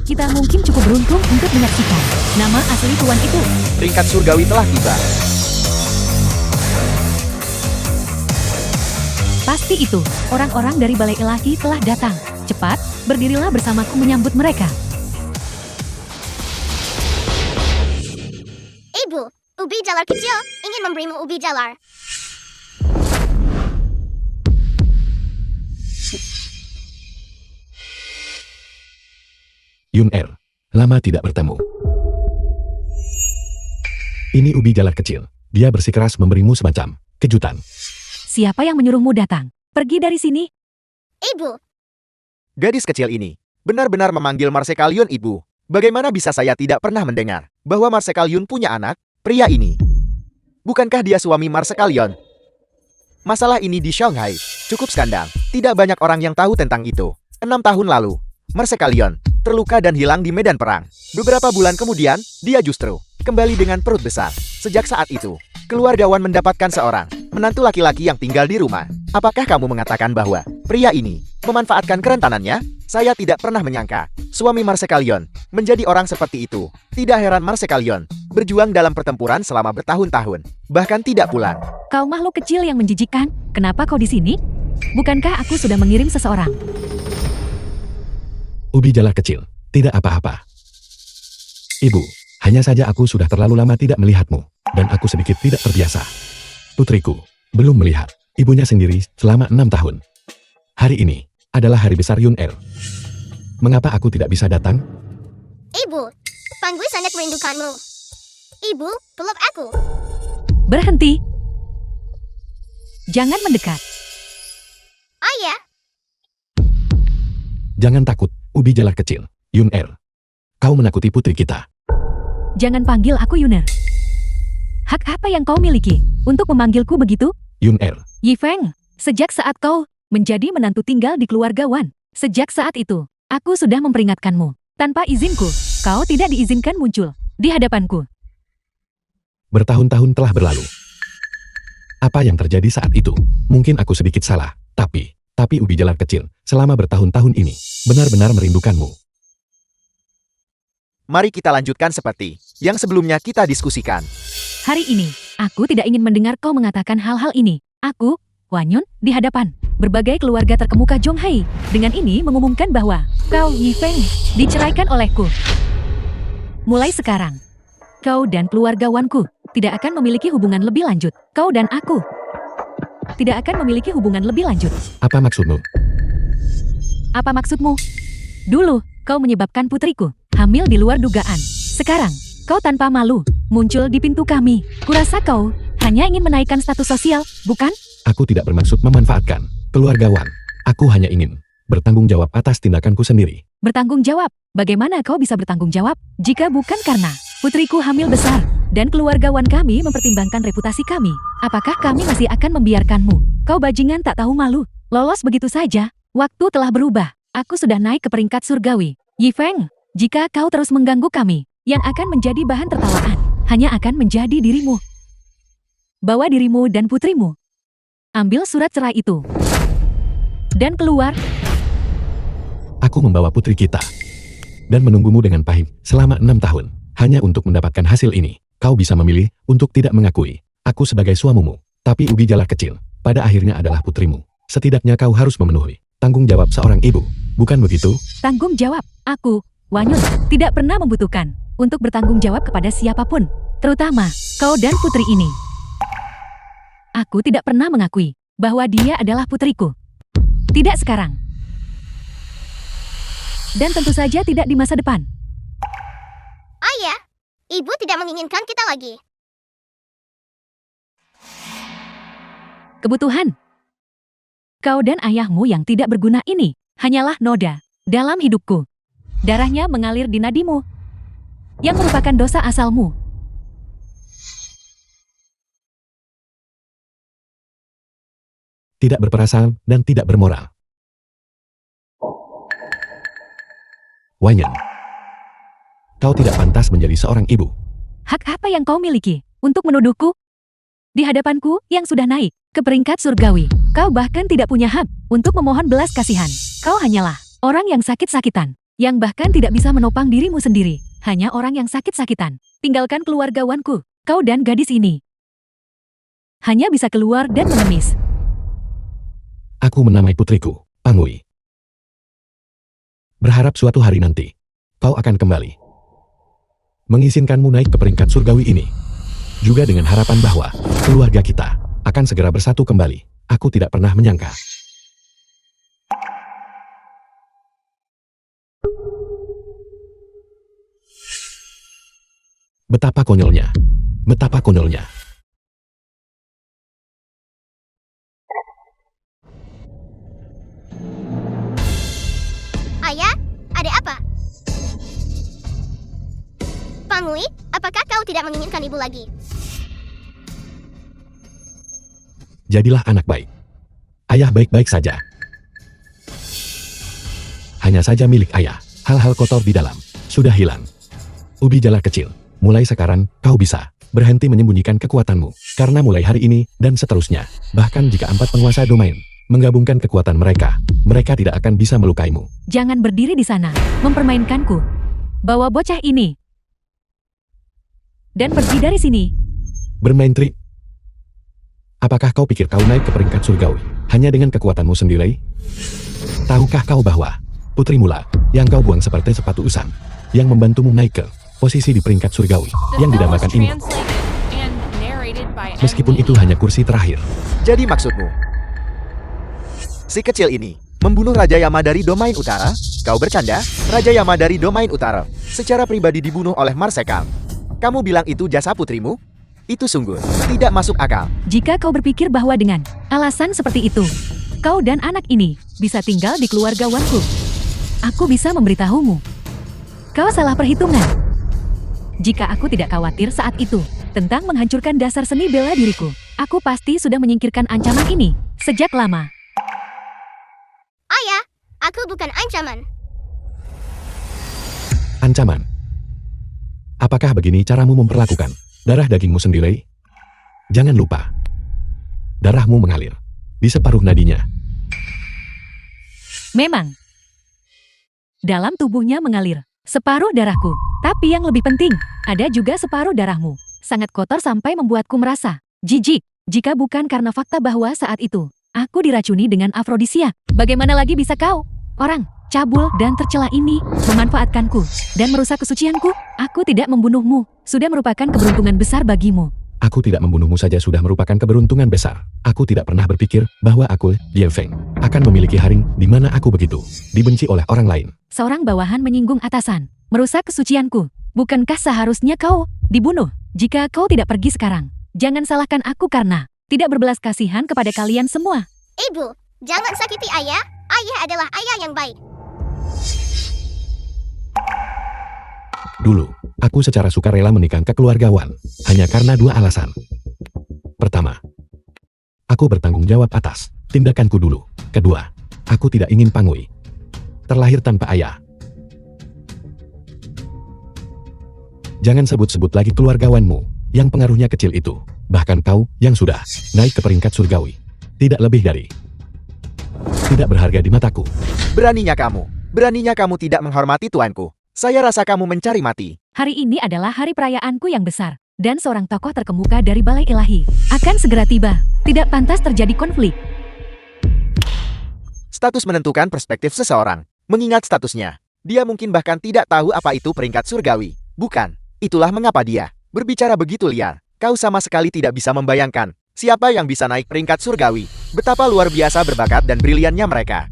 Kita mungkin cukup beruntung untuk menyaksikan nama asli tuan itu. Peringkat surgawi telah tiba. Pasti itu, orang-orang dari Balai Ilahi telah datang. Cepat, berdirilah bersamaku menyambut mereka. Ibu, ubi jalar kecil ingin memberimu ubi jalar. Yun Er, lama tidak bertemu. Ini ubi jalar kecil. Dia bersikeras memberimu semacam kejutan. Siapa yang menyuruhmu datang? Pergi dari sini. Ibu, Gadis kecil ini benar-benar memanggil Marsekalion ibu. Bagaimana bisa saya tidak pernah mendengar bahwa Marsekalion punya anak, pria ini? Bukankah dia suami Marsekalion? Masalah ini di Shanghai cukup skandal. Tidak banyak orang yang tahu tentang itu. 6 tahun lalu, Marsekalion terluka dan hilang di medan perang. Beberapa bulan kemudian, dia justru kembali dengan perut besar. Sejak saat itu, keluarga Wan mendapatkan seorang menantu laki-laki yang tinggal di rumah. Apakah kamu mengatakan bahwa pria ini memanfaatkan kerentanannya? Saya tidak pernah menyangka suami Marsekalion menjadi orang seperti itu. Tidak heran Marsekalion berjuang dalam pertempuran selama bertahun-tahun, bahkan tidak pulang. Kau makhluk kecil yang menjijikan, kenapa kau di sini? Bukankah aku sudah mengirim seseorang? Ubi jalar kecil, tidak apa-apa. Ibu, hanya saja aku sudah terlalu lama tidak melihatmu, dan aku sedikit tidak terbiasa. Putriku, belum melihat ibunya sendiri selama 6 tahun. Hari ini adalah hari besar Yun Er. Mengapa aku tidak bisa datang? ibu, Panggui sangat merindukanmu. Ibu, peluk aku. Berhenti. Jangan mendekat. Ayah, Jangan takut, ubi jalar kecil, Yun Er. Kau menakuti putri kita. Jangan panggil aku Yuner. Hak apa yang kau miliki untuk memanggilku begitu? Yun Er, Yi Feng, sejak saat kau menjadi menantu tinggal di keluarga Wan, sejak saat itu, aku sudah memperingatkanmu. Tanpa izinku, kau tidak diizinkan muncul di hadapanku. bertahun-tahun telah berlalu. Apa yang terjadi saat itu? Mungkin aku sedikit salah, tapi ubi jalar kecil, selama bertahun-tahun ini, benar-benar merindukanmu. Mari kita lanjutkan seperti yang sebelumnya kita diskusikan. Hari ini, aku tidak ingin mendengar kau mengatakan hal-hal ini. Aku, Wan Yun, di hadapan berbagai keluarga terkemuka Zhonghai, dengan ini mengumumkan bahwa kau, Yi Feng, diceraikan olehku. Mulai sekarang, kau dan keluarga Wanku tidak akan memiliki hubungan lebih lanjut. Kau dan aku tidak akan memiliki hubungan lebih lanjut. Apa maksudmu? Apa maksudmu? Dulu, kau menyebabkan putriku hamil di luar dugaan. Sekarang, kau tanpa malu muncul di pintu kami. Kurasa kau hanya ingin menaikkan status sosial, bukan? Aku tidak bermaksud memanfaatkan keluarga Wan. Aku hanya ingin bertanggung jawab atas tindakanku sendiri. Bertanggung jawab? Bagaimana kau bisa bertanggung jawab jika bukan karena putriku hamil besar dan keluarga Wan kami mempertimbangkan reputasi kami? Apakah kami masih akan membiarkanmu? Kau bajingan tak tahu malu, lolos begitu saja. Waktu telah berubah. Aku sudah naik ke peringkat surgawi. Yi Feng, jika kau terus mengganggu kami, yang akan menjadi bahan tertawaan hanya akan menjadi dirimu. Bawa dirimu dan putrimu. Ambil surat cerai itu. Dan keluar. Aku membawa putri kita dan menunggumu dengan pahit selama 6 tahun. Hanya untuk mendapatkan hasil ini, kau bisa memilih untuk tidak mengakui aku sebagai suamimu. Tapi ubi jalar kecil, pada akhirnya adalah putrimu. Setidaknya kau harus memenuhi tanggung jawab seorang ibu, bukan begitu? Tanggung jawab. Aku, Wan Yun, tidak pernah membutuhkan untuk bertanggung jawab kepada siapapun, terutama kau dan putri ini. Aku tidak pernah mengakui bahwa dia adalah putriku. Tidak sekarang. Dan tentu saja tidak di masa depan. ayah, ibu tidak menginginkan kita lagi. Kebutuhan. Kau dan ayahmu yang tidak berguna ini hanyalah noda dalam hidupku. Darahnya mengalir di nadimu, yang merupakan dosa asalmu. Tidak berperasaan dan tidak bermoral. Wanyan, kau tidak pantas menjadi seorang ibu. Hak apa yang kau miliki untuk menuduhku? Di hadapanku yang sudah naik ke peringkat surgawi, kau bahkan tidak punya hak untuk memohon belas kasihan. Kau hanyalah orang yang sakit-sakitan. yang bahkan tidak bisa menopang dirimu sendiri. Hanya orang yang sakit-sakitan. Tinggalkan keluargawanku, kau dan gadis ini. Hanya bisa keluar dan mengemis. Aku menamai putriku, Pangui. Berharap suatu hari nanti, kau akan kembali. Mengizinkanmu naik ke peringkat surgawi ini. Juga dengan harapan bahwa keluarga kita akan segera bersatu kembali. Aku tidak pernah menyangka. Betapa konyolnya. Betapa konyolnya. Ayah, ada apa? Pangui, apakah kau tidak menginginkan ibu lagi? Jadilah anak baik. Ayah baik-baik saja. Hanya saja milik ayah. Hal-hal kotor di dalam sudah hilang. Ubi jala kecil. Mulai sekarang, kau bisa berhenti menyembunyikan kekuatanmu. Karena mulai hari ini, dan seterusnya, bahkan jika 4 penguasa domain menggabungkan kekuatan mereka, mereka tidak akan bisa melukaimu. Jangan berdiri di sana, mempermainkanku. Bawa bocah ini. Dan pergi dari sini. Bermain trik. Apakah kau pikir kau naik ke peringkat surgawi hanya dengan kekuatanmu sendiri? Tahukah kau bahwa putrimu lah yang kau buang seperti sepatu usang, yang membantumu naik ke posisi di peringkat surgawi yang dinamakan ini? Meskipun itu hanya kursi terakhir. Jadi maksudmu, si kecil ini membunuh Raja Yama dari domain utara? Kau bercanda? Raja Yama dari domain utara secara pribadi dibunuh oleh Marsekal. Kamu bilang itu jasa putrimu? Itu sungguh tidak masuk akal. Jika kau berpikir bahwa dengan alasan seperti itu, kau dan anak ini bisa tinggal di keluargawanku, aku bisa memberitahumu. Kau salah perhitungan. Jika aku tidak khawatir saat itu tentang menghancurkan dasar seni bela diriku, aku pasti sudah menyingkirkan ancaman ini sejak lama. Ayah, aku bukan ancaman. Ancaman. Apakah begini caramu memperlakukan darah dagingmu sendiri? Jangan lupa, darahmu mengalir di separuh nadinya. Memang, dalam tubuhnya mengalir separuh darahku. Tapi yang lebih penting, ada juga separuh darahmu. Sangat kotor sampai membuatku merasa jijik. Jika bukan karena fakta bahwa saat itu, aku diracuni dengan afrodisia. Bagaimana lagi bisa kau, orang cabul dan tercela ini, memanfaatkanku dan merusak kesucianku? Aku tidak membunuhmu. Sudah merupakan keberuntungan besar bagimu. Aku tidak membunuhmu saja sudah merupakan keberuntungan besar. Aku tidak pernah berpikir bahwa aku, Lian Feng, akan memiliki hari di mana aku begitu dibenci oleh orang lain. Seorang bawahan menyinggung atasan, merusak kesucianku. Bukankah seharusnya kau dibunuh? Jika kau tidak pergi sekarang, jangan salahkan aku karena tidak berbelas kasihan kepada kalian semua. Ibu, jangan sakiti ayah. Ayah adalah ayah yang baik. Dulu, aku secara sukarela menikah ke keluargawan, hanya karena 2 alasan. Pertama, aku bertanggung jawab atas tindakanku dulu. Kedua, aku tidak ingin Pangui terlahir tanpa ayah. Jangan sebut-sebut lagi keluargawanmu yang pengaruhnya kecil itu. Bahkan kau yang sudah naik ke peringkat surgawi. Tidak lebih dari tidak berharga di mataku. Beraninya kamu tidak menghormati tuanku. Saya rasa kamu mencari mati. Hari ini adalah hari perayaanku yang besar, dan seorang tokoh terkemuka dari Balai Ilahi akan segera tiba. Tidak pantas terjadi konflik. Status menentukan perspektif seseorang. Mengingat statusnya, dia mungkin bahkan tidak tahu apa itu peringkat surgawi. Bukan, itulah mengapa dia berbicara begitu liar. Kau sama sekali tidak bisa membayangkan siapa yang bisa naik peringkat surgawi. Betapa luar biasa berbakat dan briliannya mereka.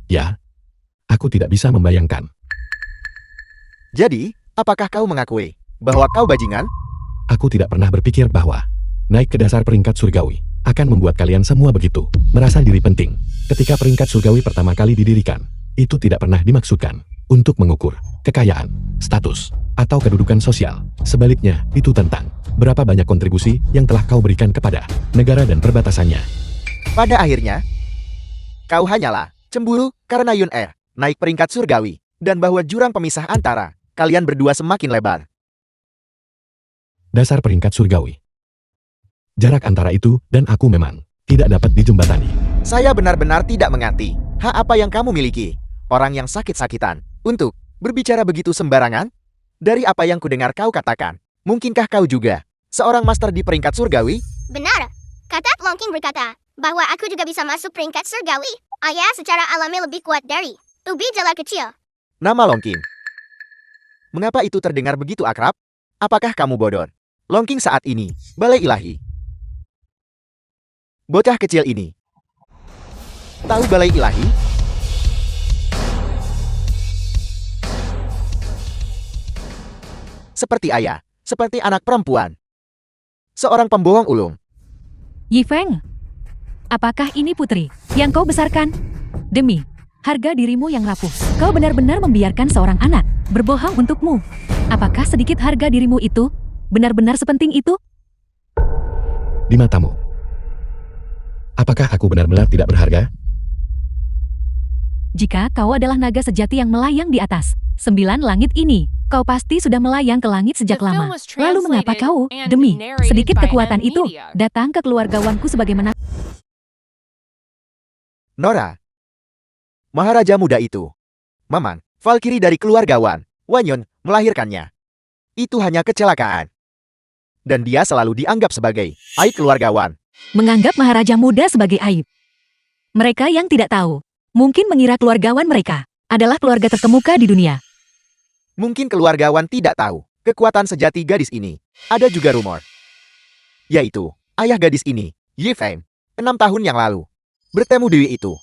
Ya, aku tidak bisa membayangkan. Jadi, apakah kau mengakui bahwa kau bajingan? Aku tidak pernah berpikir bahwa naik ke dasar peringkat surgawi akan membuat kalian semua begitu merasa diri penting. Ketika peringkat surgawi pertama kali didirikan, itu tidak pernah dimaksudkan untuk mengukur kekayaan, status, atau kedudukan sosial. Sebaliknya, itu tentang berapa banyak kontribusi yang telah kau berikan kepada negara dan perbatasannya. Pada akhirnya, kau hanyalah cemburu karena Yun Er naik peringkat surgawi, dan bahwa jurang pemisah antara kalian berdua semakin lebar. Dasar peringkat surgawi. Jarak antara itu dan aku memang tidak dapat dijembatani. Saya benar-benar tidak mengerti hak apa yang kamu miliki. Orang yang sakit-sakitan untuk Berbicara begitu sembarangan? Dari apa yang kudengar kau katakan, mungkinkah kau juga seorang master di peringkat surgawi? Benar. Kata Longking berkata bahwa aku juga bisa masuk peringkat surgawi. Ayah secara alami lebih kuat dari ubi jala kecil. Nama Longking. Mengapa itu terdengar begitu akrab? Apakah kamu bodoh? Longking saat ini, balai ilahi. Bocah kecil ini. Tahu balai ilahi? Seperti ayah, seperti anak perempuan. Seorang pembohong ulung. Yi Feng, apakah ini putri yang kau besarkan? Demi harga dirimu yang rapuh, kau benar-benar membiarkan seorang anak berbohong untukmu. Apakah sedikit harga dirimu itu benar-benar sepenting itu? Di matamu, apakah aku benar-benar tidak berharga? Jika kau adalah naga sejati yang melayang di atas 9 langit ini, kau pasti sudah melayang ke langit sejak lama. Lalu mengapa kau, demi sedikit kekuatan itu, datang ke keluargawanku sebagaimana? Nora. Maharaja muda itu. Maman, Valkyrie dari keluargawan, Wanyon, melahirkannya. Itu hanya kecelakaan. Dan dia selalu dianggap sebagai aib keluargawan. Menganggap Maharaja muda sebagai aib. Mereka yang tidak tahu, mungkin mengira keluargawan mereka adalah keluarga terkemuka di dunia. Mungkin keluargawan tidak tahu kekuatan sejati gadis ini. Ada juga rumor, yaitu ayah gadis ini, Yi Feng, 6 tahun yang lalu, bertemu Dewi itu.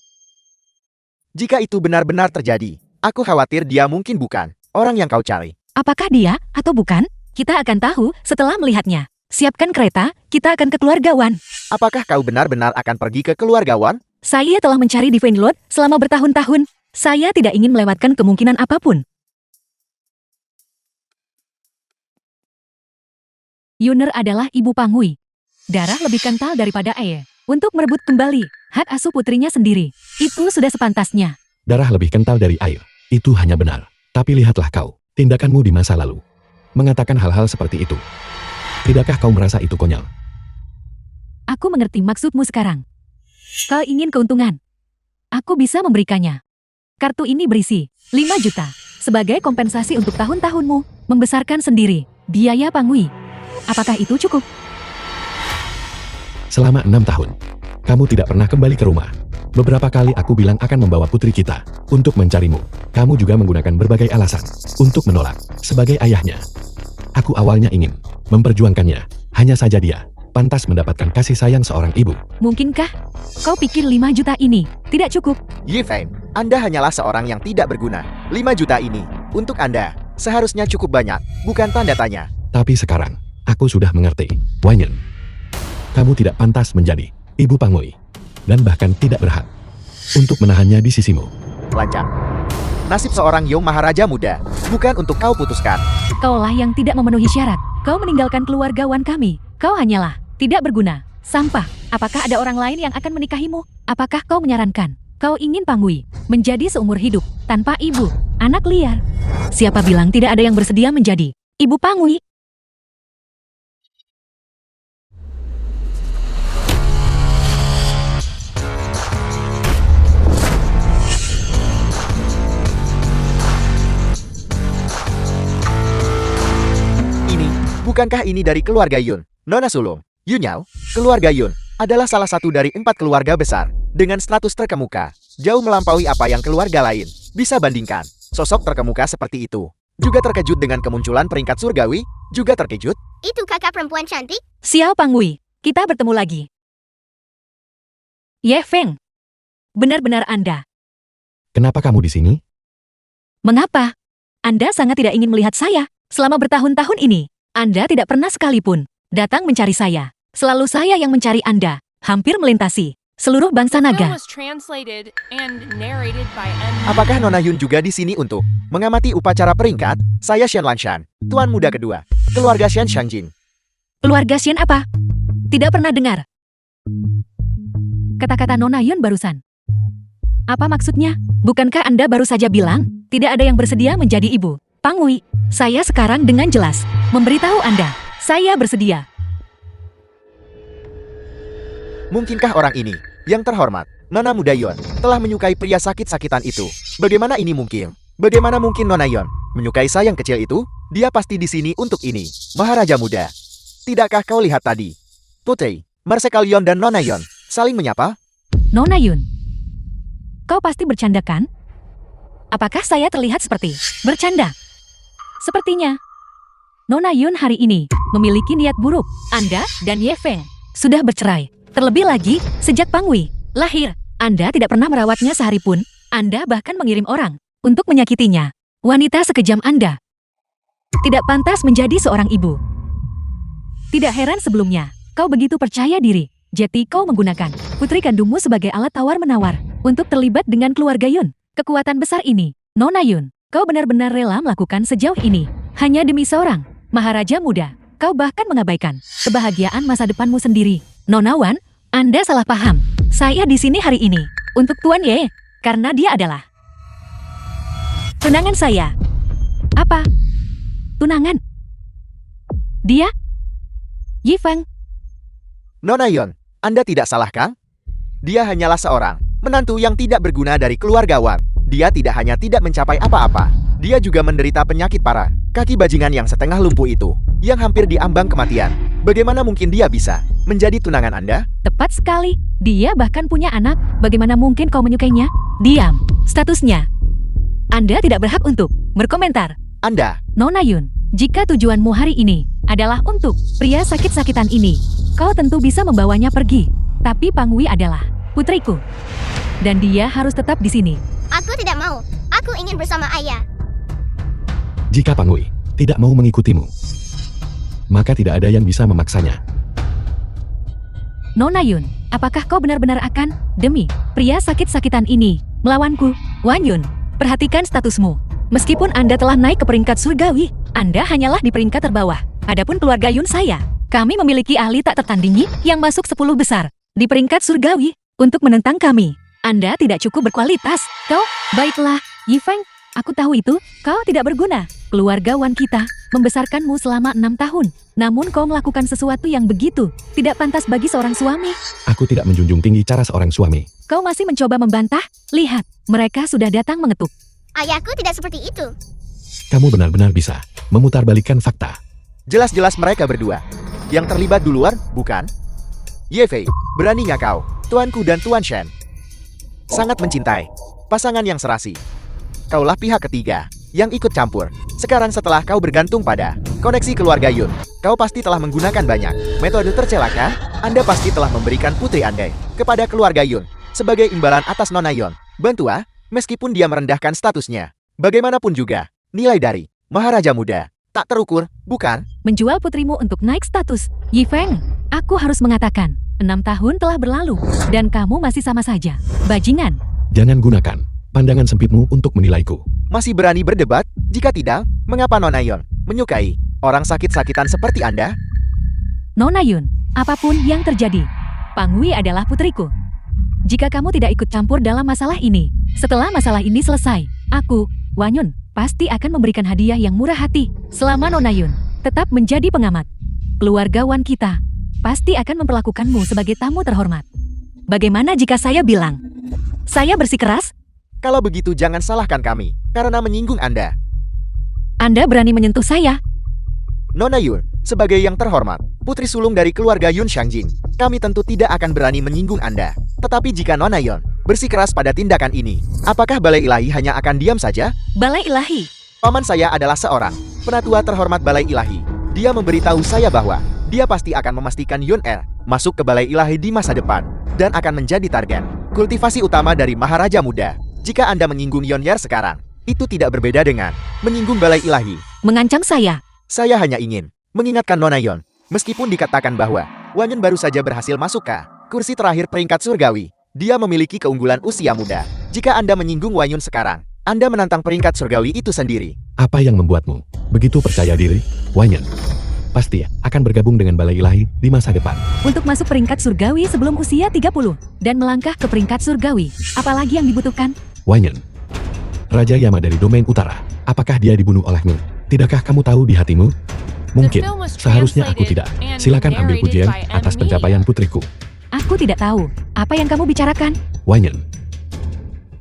Jika itu benar-benar terjadi, aku khawatir dia mungkin bukan orang yang kau cari. Apakah dia atau bukan? Kita akan tahu setelah melihatnya. Siapkan kereta, kita akan ke keluargawan. Apakah kau benar-benar akan pergi ke keluargawan? Saya telah mencari di Fenlord selama bertahun-tahun. Saya tidak ingin melewatkan kemungkinan apapun. Yuner adalah ibu Pangui. Darah lebih kental daripada air. Untuk merebut kembali hak asuh putrinya sendiri. Itu sudah sepantasnya. Darah lebih kental dari air. Itu hanya benar. Tapi lihatlah kau, tindakanmu di masa lalu. Mengatakan hal-hal seperti itu. Tidakkah kau merasa itu konyol? Aku mengerti maksudmu sekarang. Kau ingin keuntungan. Aku bisa memberikannya. Kartu ini berisi 5 juta. Sebagai kompensasi untuk tahun-tahunmu membesarkan sendiri biaya Pangui. Apakah itu cukup? Selama 6 tahun, kamu tidak pernah kembali ke rumah. Beberapa kali aku bilang akan membawa putri kita untuk mencarimu. Kamu juga menggunakan berbagai alasan untuk menolak sebagai ayahnya. Aku awalnya ingin memperjuangkannya. Hanya saja dia pantas mendapatkan kasih sayang seorang ibu. Mungkinkah kau pikir 5 juta ini tidak cukup? Yi Feng, Anda hanyalah seorang yang tidak berguna. 5 juta ini, untuk Anda, seharusnya cukup banyak, bukan tanda tanya. Tapi sekarang, aku sudah mengerti. Wanyon, kamu tidak pantas menjadi ibu Pangui. Dan bahkan tidak berhak untuk menahannya di sisimu. Lancang. Nasib seorang Yong Maharaja muda, bukan untuk kau putuskan. Kaulah yang tidak memenuhi syarat. Kau meninggalkan keluargawan kami. Kau hanyalah tidak berguna. Sampah. Apakah ada orang lain yang akan menikahimu? Apakah kau menyarankan kau ingin Pangui menjadi seumur hidup tanpa ibu, anak liar? Siapa bilang tidak ada yang bersedia menjadi ibu Pangui? Bukankah ini dari keluarga Yun? Nona sulung, Yunyao, keluarga Yun, adalah salah satu dari 4 keluarga besar, dengan status terkemuka, jauh melampaui apa yang keluarga lain bisa bandingkan. Sosok terkemuka seperti itu, juga terkejut dengan kemunculan peringkat surgawi, juga terkejut. Itu kakak perempuan cantik? Xiao Pangui, kita bertemu lagi. Ye Feng, benar-benar Anda. Kenapa kamu di sini? Mengapa? Anda sangat tidak ingin melihat saya selama bertahun-tahun ini. Anda tidak pernah sekalipun datang mencari saya. Selalu saya yang mencari Anda, hampir melintasi seluruh bangsa naga. Apakah Nona Yun juga di sini untuk mengamati upacara peringkat? Saya Xian Lanshan, tuan muda kedua, keluarga Xian Shangjin. Keluarga Xian apa? Tidak pernah dengar. Kata-kata Nona Yun barusan. Apa maksudnya? Bukankah Anda baru saja bilang tidak ada yang bersedia menjadi ibu Pangui? Saya sekarang dengan jelas memberitahu Anda, saya bersedia. Mungkinkah orang ini, yang terhormat, Nona muda Yun, telah menyukai pria sakit-sakitan itu? Bagaimana ini mungkin? Bagaimana mungkin Nona Yon menyukai sayang kecil itu? Dia pasti di sini untuk ini. Maharaja muda. Tidakkah kau lihat tadi? Putri, Marsekalion dan Nona Yon saling menyapa? Nona Yun, kau pasti bercanda kan? Apakah saya terlihat seperti bercanda? Sepertinya Nona Yun hari ini memiliki niat buruk. Anda dan Ye Feng sudah bercerai. Terlebih lagi, sejak Pang Wei lahir, Anda tidak pernah merawatnya sehari pun. Anda bahkan mengirim orang untuk menyakitinya. Wanita sekejam Anda tidak pantas menjadi seorang ibu. Tidak heran sebelumnya, kau begitu percaya diri. Jadi kau menggunakan putri kandungmu sebagai alat tawar-menawar untuk terlibat dengan keluarga Yun. Kekuatan besar ini, Nona Yun, kau benar-benar rela melakukan sejauh ini hanya demi seorang Maharaja muda. Kau bahkan mengabaikan kebahagiaan masa depanmu sendiri. Nona Wan, Anda salah paham. Saya di sini hari ini untuk Tuan Ye, karena dia adalah tunangan saya. Apa? Tunangan? Dia? Yi Feng. Nona Yon, Anda tidak salah kan? Dia hanyalah seorang menantu yang tidak berguna dari keluarga Wan. Dia tidak hanya tidak mencapai apa-apa, dia juga menderita penyakit parah. Kaki bajingan yang setengah lumpuh itu, yang hampir diambang kematian. Bagaimana mungkin dia bisa menjadi tunangan Anda? Tepat sekali. Dia bahkan punya anak. Bagaimana mungkin kau menyukainya? Diam. Statusnya. Anda tidak berhak untuk berkomentar. Anda, Nona Yun, jika tujuanmu hari ini adalah untuk pria sakit-sakitan ini, kau tentu bisa membawanya pergi. Tapi Pang Wei adalah putriku. Dan dia harus tetap di sini. Aku tidak mau. Aku ingin bersama ayah. Jika Pang Wei tidak mau mengikutimu, maka tidak ada yang bisa memaksanya. Nona Yun, apakah kau benar-benar akan, demi pria sakit-sakitan ini, melawanku? Wan Yun, perhatikan statusmu. Meskipun Anda telah naik ke peringkat surgawi, Anda hanyalah di peringkat terbawah. Adapun keluarga Yun saya, kami memiliki ahli tak tertandingi yang masuk 10 besar di peringkat surgawi untuk menentang kami. Anda tidak cukup berkualitas. Kau, baiklah, Yi Feng, aku tahu itu, kau tidak berguna. Keluarga Wan kita membesarkanmu selama 6 tahun. Namun kau melakukan sesuatu yang begitu tidak pantas bagi seorang suami. Aku tidak menjunjung tinggi cara seorang suami. Kau masih mencoba membantah? Lihat, mereka sudah datang mengetuk. Ayahku tidak seperti itu. Kamu benar-benar bisa memutarbalikkan fakta. jelas-jelas mereka berdua yang terlibat duluan, bukan? Ye Fei, beraninya kau, tuanku dan Tuan Shen, sangat mencintai pasangan yang serasi. Kaulah pihak ketiga yang ikut campur. Sekarang setelah kau bergantung pada koneksi keluarga Yun, kau pasti telah menggunakan banyak metode tercelaka. Anda pasti telah memberikan putri Anda kepada keluarga Yun sebagai imbalan atas Nona Yon. Bantua, meskipun dia merendahkan statusnya, bagaimanapun juga, nilai dari Maharaja Muda tak terukur, bukan? Menjual putrimu untuk naik status. Yi Feng, aku harus mengatakan, 6 tahun telah berlalu, dan kamu masih sama saja. Bajingan. Jangan gunakan pandangan sempitmu untuk menilaiku. Masih berani berdebat? Jika tidak, mengapa Nona Yon menyukai orang sakit-sakitan seperti Anda? Nona Yun, apapun yang terjadi, Pang Wei adalah putriku. Jika kamu tidak ikut campur dalam masalah ini, setelah masalah ini selesai, aku, Wan Yun, pasti akan memberikan hadiah yang murah hati. Selama Nona Yun tetap menjadi pengamat, keluarga Wan kita pasti akan memperlakukanmu sebagai tamu terhormat. Bagaimana jika saya bilang, saya bersikeras? Kalau begitu jangan salahkan kami, karena menyinggung Anda. Anda berani menyentuh saya? Nona Yun, sebagai yang terhormat, putri sulung dari keluarga Yun Shangjin, kami tentu tidak akan berani menyinggung Anda. Tetapi jika Nona Yon bersikeras pada tindakan ini, apakah Balai Ilahi hanya akan diam saja? Balai Ilahi? Paman saya adalah seorang penatua terhormat Balai Ilahi. Dia memberitahu saya bahwa dia pasti akan memastikan Yun Er masuk ke Balai Ilahi di masa depan dan akan menjadi target kultivasi utama dari Maharaja Muda. Jika Anda menyinggung Yun Er sekarang, itu tidak berbeda dengan menyinggung Balai Ilahi. Mengancam saya? Saya hanya ingin mengingatkan Nona Yon, meskipun dikatakan bahwa Wan Yun baru saja berhasil masuk ke kursi terakhir peringkat surgawi, dia memiliki keunggulan usia muda. Jika Anda menyinggung Wan Yun sekarang, Anda menantang peringkat surgawi itu sendiri. Apa yang membuatmu begitu percaya diri, Wan Yun? Pasti akan bergabung dengan Balai Ilahi di masa depan. Untuk masuk peringkat surgawi sebelum usia 30 dan melangkah ke peringkat surgawi, apalagi yang dibutuhkan? Wan Yun, Raja Yama dari domain utara, apakah dia dibunuh olehmu? Tidakkah kamu tahu di hatimu? Mungkin, seharusnya aku tidak. Silakan ambil pujian atas pencapaian putriku. Aku tidak tahu. Apa yang kamu bicarakan? Wan Yun,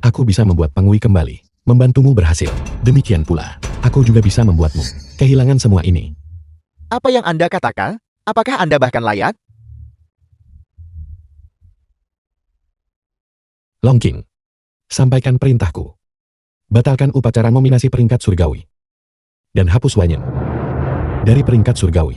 aku bisa membuat Pang Wei kembali Membantumu berhasil. Demikian pula, aku juga bisa membuatmu kehilangan semua ini. Apa yang Anda katakan? Apakah Anda bahkan layak? Long King, sampaikan perintahku. Batalkan upacara nominasi peringkat surgawi. Dan hapus Wanyan dari peringkat surgawi.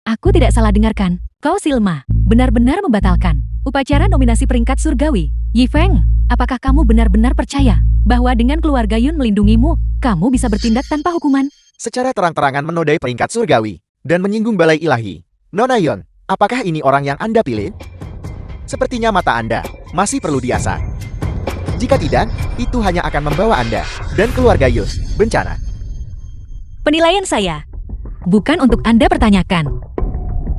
Aku tidak salah dengarkan. Kau Silma, benar-benar membatalkan upacara nominasi peringkat surgawi. Yi Feng, apakah kamu benar-benar percaya bahwa dengan keluarga Yun melindungimu, kamu bisa bertindak tanpa hukuman? Secara terang-terangan menodai peringkat surgawi dan menyinggung balai ilahi. Nona Yon, apakah ini orang yang Anda pilih? Sepertinya mata Anda masih perlu diasah. Jika tidak, itu hanya akan membawa Anda dan keluarga Yun bencana. Penilaian saya bukan untuk Anda pertanyakan.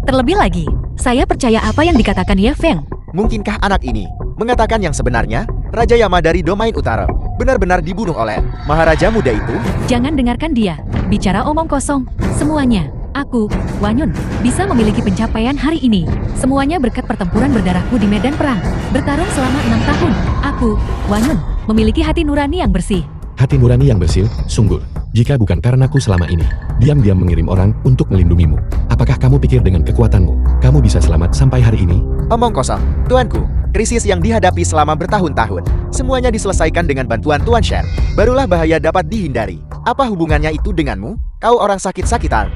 Terlebih lagi, saya percaya apa yang dikatakan Ye Feng. Mungkinkah anak ini mengatakan yang sebenarnya? Raja Yama dari domain utara benar-benar dibunuh oleh Maharaja muda itu? Jangan dengarkan dia bicara omong kosong. Semuanya, aku, Wanyun, bisa memiliki pencapaian hari ini. Semuanya berkat pertempuran berdarahku di medan perang. Bertarung selama 6 tahun. Aku, Wanyun, memiliki hati nurani yang bersih. Hati nurani yang bersih, sungguh. Jika bukan karenaku selama ini, diam-diam mengirim orang untuk melindungimu. Apakah kamu pikir dengan kekuatanmu, kamu bisa selamat sampai hari ini? Omong kosong, tuanku. Krisis yang dihadapi selama bertahun-tahun, semuanya diselesaikan dengan bantuan Tuan Shen. Barulah bahaya dapat dihindari. Apa hubungannya itu denganmu? Kau orang sakit-sakitan.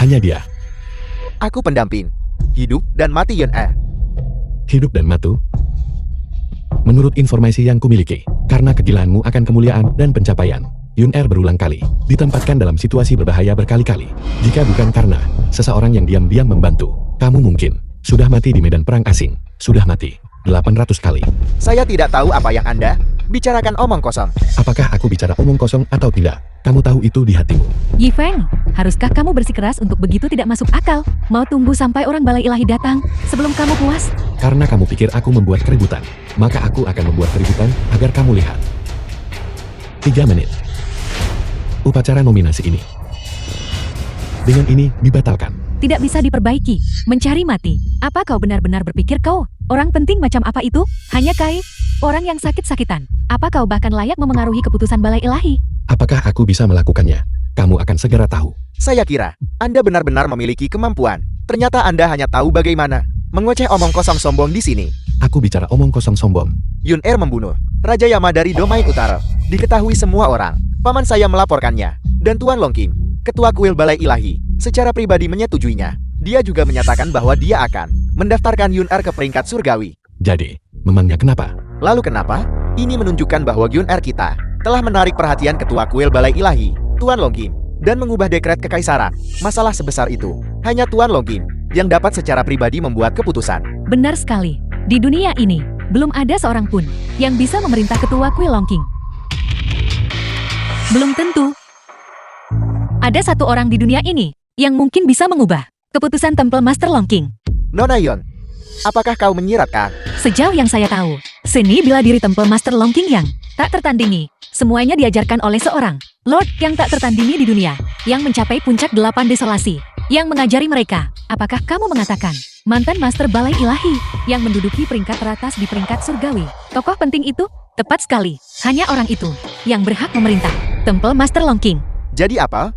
Hanya dia. Aku pendamping. Hidup dan mati Yun Er. Hidup dan matu. Menurut informasi yang kumiliki, karena kegilaanmu akan kemuliaan dan pencapaian, Yun Er berulang kali ditempatkan dalam situasi berbahaya berkali-kali. Jika bukan karena seseorang yang diam-diam membantu, kamu mungkin sudah mati di medan perang asing. Sudah mati 800 kali. Saya tidak tahu apa yang Anda bicarakan omong kosong. Apakah aku bicara omong kosong atau tidak? Kamu tahu itu di hatimu. Yi Feng, haruskah kamu bersikeras untuk begitu tidak masuk akal? Mau tunggu sampai orang balai ilahi datang sebelum kamu puas? Karena kamu pikir aku membuat keributan, maka aku akan membuat keributan agar kamu lihat. 3 menit. Upacara nominasi ini. Dengan ini dibatalkan. Tidak bisa diperbaiki. Mencari mati. Apa kau benar-benar berpikir kau orang penting macam apa itu? Hanya Kai, orang yang sakit-sakitan. Apa kau bahkan layak memengaruhi keputusan balai ilahi? Apakah aku bisa melakukannya? Kamu akan segera tahu. Saya kira Anda benar-benar memiliki kemampuan. Ternyata Anda hanya tahu bagaimana mengoceh omong kosong sombong di sini. Aku bicara omong kosong sombong. Yun Er membunuh Raja Yama dari domain utara. Diketahui semua orang. Paman saya melaporkannya. Dan Tuan Long King, Ketua Kuil Balai Ilahi, secara pribadi menyetujuinya. Dia juga menyatakan bahwa dia akan mendaftarkan Yun Er ke peringkat surgawi. Jadi, memangnya kenapa? Lalu kenapa? Ini menunjukkan bahwa Yun Er kita telah menarik perhatian Ketua Kuil Balai Ilahi, Tuan Long King, dan mengubah dekret kekaisaran. Masalah sebesar itu, hanya Tuan Long King yang dapat secara pribadi membuat keputusan. Benar sekali. Di dunia ini, belum ada seorang pun yang bisa memerintah Ketua Kuil Long King. Belum tentu. Ada satu orang di dunia ini yang mungkin bisa mengubah keputusan Temple Master Long King. Nona Yon, apakah kau menyiratkan? Sejauh yang saya tahu, seni bela diri Temple Master Long King yang tak tertandingi, semuanya diajarkan oleh seorang Lord yang tak tertandingi di dunia, yang mencapai puncak 8 desolasi, yang mengajari mereka. Apakah kamu mengatakan mantan Master Balai Ilahi yang menduduki peringkat teratas di peringkat surgawi? Tokoh penting itu? Tepat sekali, hanya orang itu yang berhak memerintah Temple Master Long King. Jadi apa?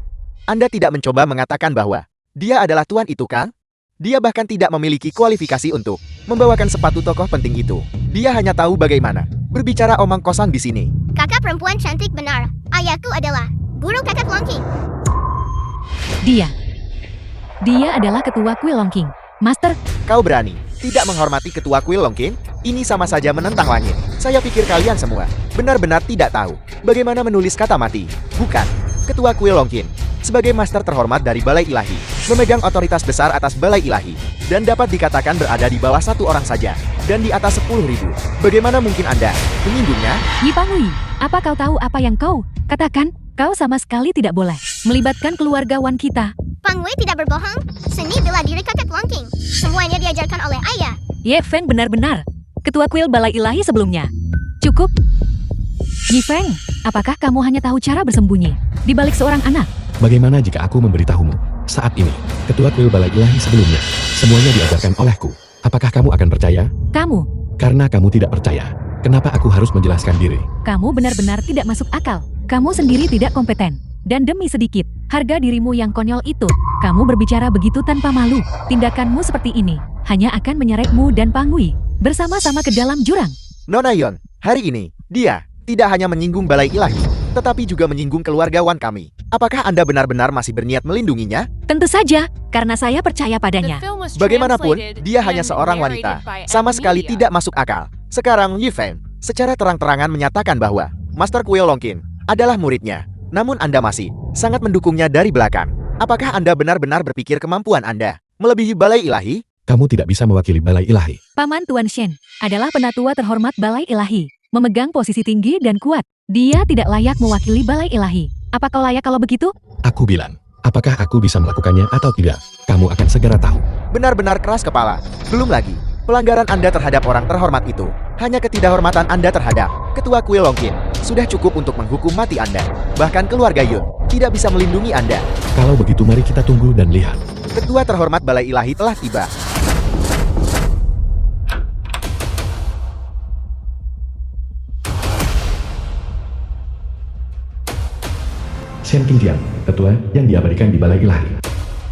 Anda tidak mencoba mengatakan bahwa dia adalah tuan itu kan? Dia bahkan tidak memiliki kualifikasi untuk membawakan sepatu tokoh penting itu. Dia hanya tahu bagaimana berbicara omong kosong di sini. Kakak perempuan cantik benar. Ayahku adalah guru kakak Long King. Dia adalah ketua Kuil Long King. Master, Kau berani tidak menghormati ketua Kuil Long King? Ini sama saja menentang langit. Saya pikir kalian semua benar-benar tidak tahu bagaimana menulis kata mati. Bukan, Ketua Kuil Long King sebagai master terhormat dari Balai Ilahi, memegang otoritas besar atas Balai Ilahi, dan dapat dikatakan berada di bawah satu orang saja, dan di atas 10.000. Bagaimana mungkin Anda menyinggungnya? Yi Pangui, apa kau tahu apa yang kau katakan? Kau sama sekali tidak boleh melibatkan keluarga Wan kita. Pang Wei tidak berbohong. Seni bela diri kakak Long King. Semuanya diajarkan oleh ayah. Ye Feng benar-benar ketua Kuil Balai Ilahi sebelumnya. Cukup. Yi Feng, apakah kamu hanya tahu cara bersembunyi di balik seorang anak? Bagaimana jika aku memberitahumu? Saat ini, Ketua Kuil Balai Ilahi sebelumnya, semuanya diajarkan olehku. Apakah kamu akan percaya? Kamu, Karena kamu tidak percaya. Kenapa aku harus menjelaskan diri? Kamu benar-benar tidak masuk akal. Kamu sendiri tidak kompeten. Dan demi sedikit harga dirimu yang konyol itu, kamu berbicara begitu tanpa malu. Tindakanmu seperti ini hanya akan menyeretmu dan Pangui bersama-sama ke dalam jurang. Nona Yon, hari ini, dia tidak hanya menyinggung balai ilahi, tetapi juga menyinggung keluargawan kami. Apakah Anda benar-benar masih berniat melindunginya? Tentu saja, karena saya percaya padanya. Bagaimanapun, dia hanya seorang wanita. Sama sekali tidak masuk akal. Sekarang Yifeng secara terang-terangan menyatakan bahwa Master Kuil Longqin adalah muridnya. Namun Anda masih sangat mendukungnya dari belakang. Apakah Anda benar-benar berpikir kemampuan Anda melebihi balai ilahi? Kamu tidak bisa mewakili balai ilahi. Paman Tuan Shen adalah penatua terhormat balai ilahi, memegang posisi tinggi dan kuat. Dia tidak layak mewakili balai ilahi. Apa kau layak kalau begitu? Aku bilang, apakah aku bisa melakukannya atau tidak? Kamu akan segera tahu. Benar-benar keras kepala. Belum lagi, pelanggaran Anda terhadap orang terhormat itu, hanya ketidakhormatan Anda terhadap Ketua Kuil Longqin, sudah cukup untuk menghukum mati Anda. Bahkan keluarga Yun tidak bisa melindungi Anda. Kalau begitu mari kita tunggu dan lihat. Ketua terhormat balai ilahi telah tiba. Shen Qingtian, ketua yang diabadikan di balai ilahi.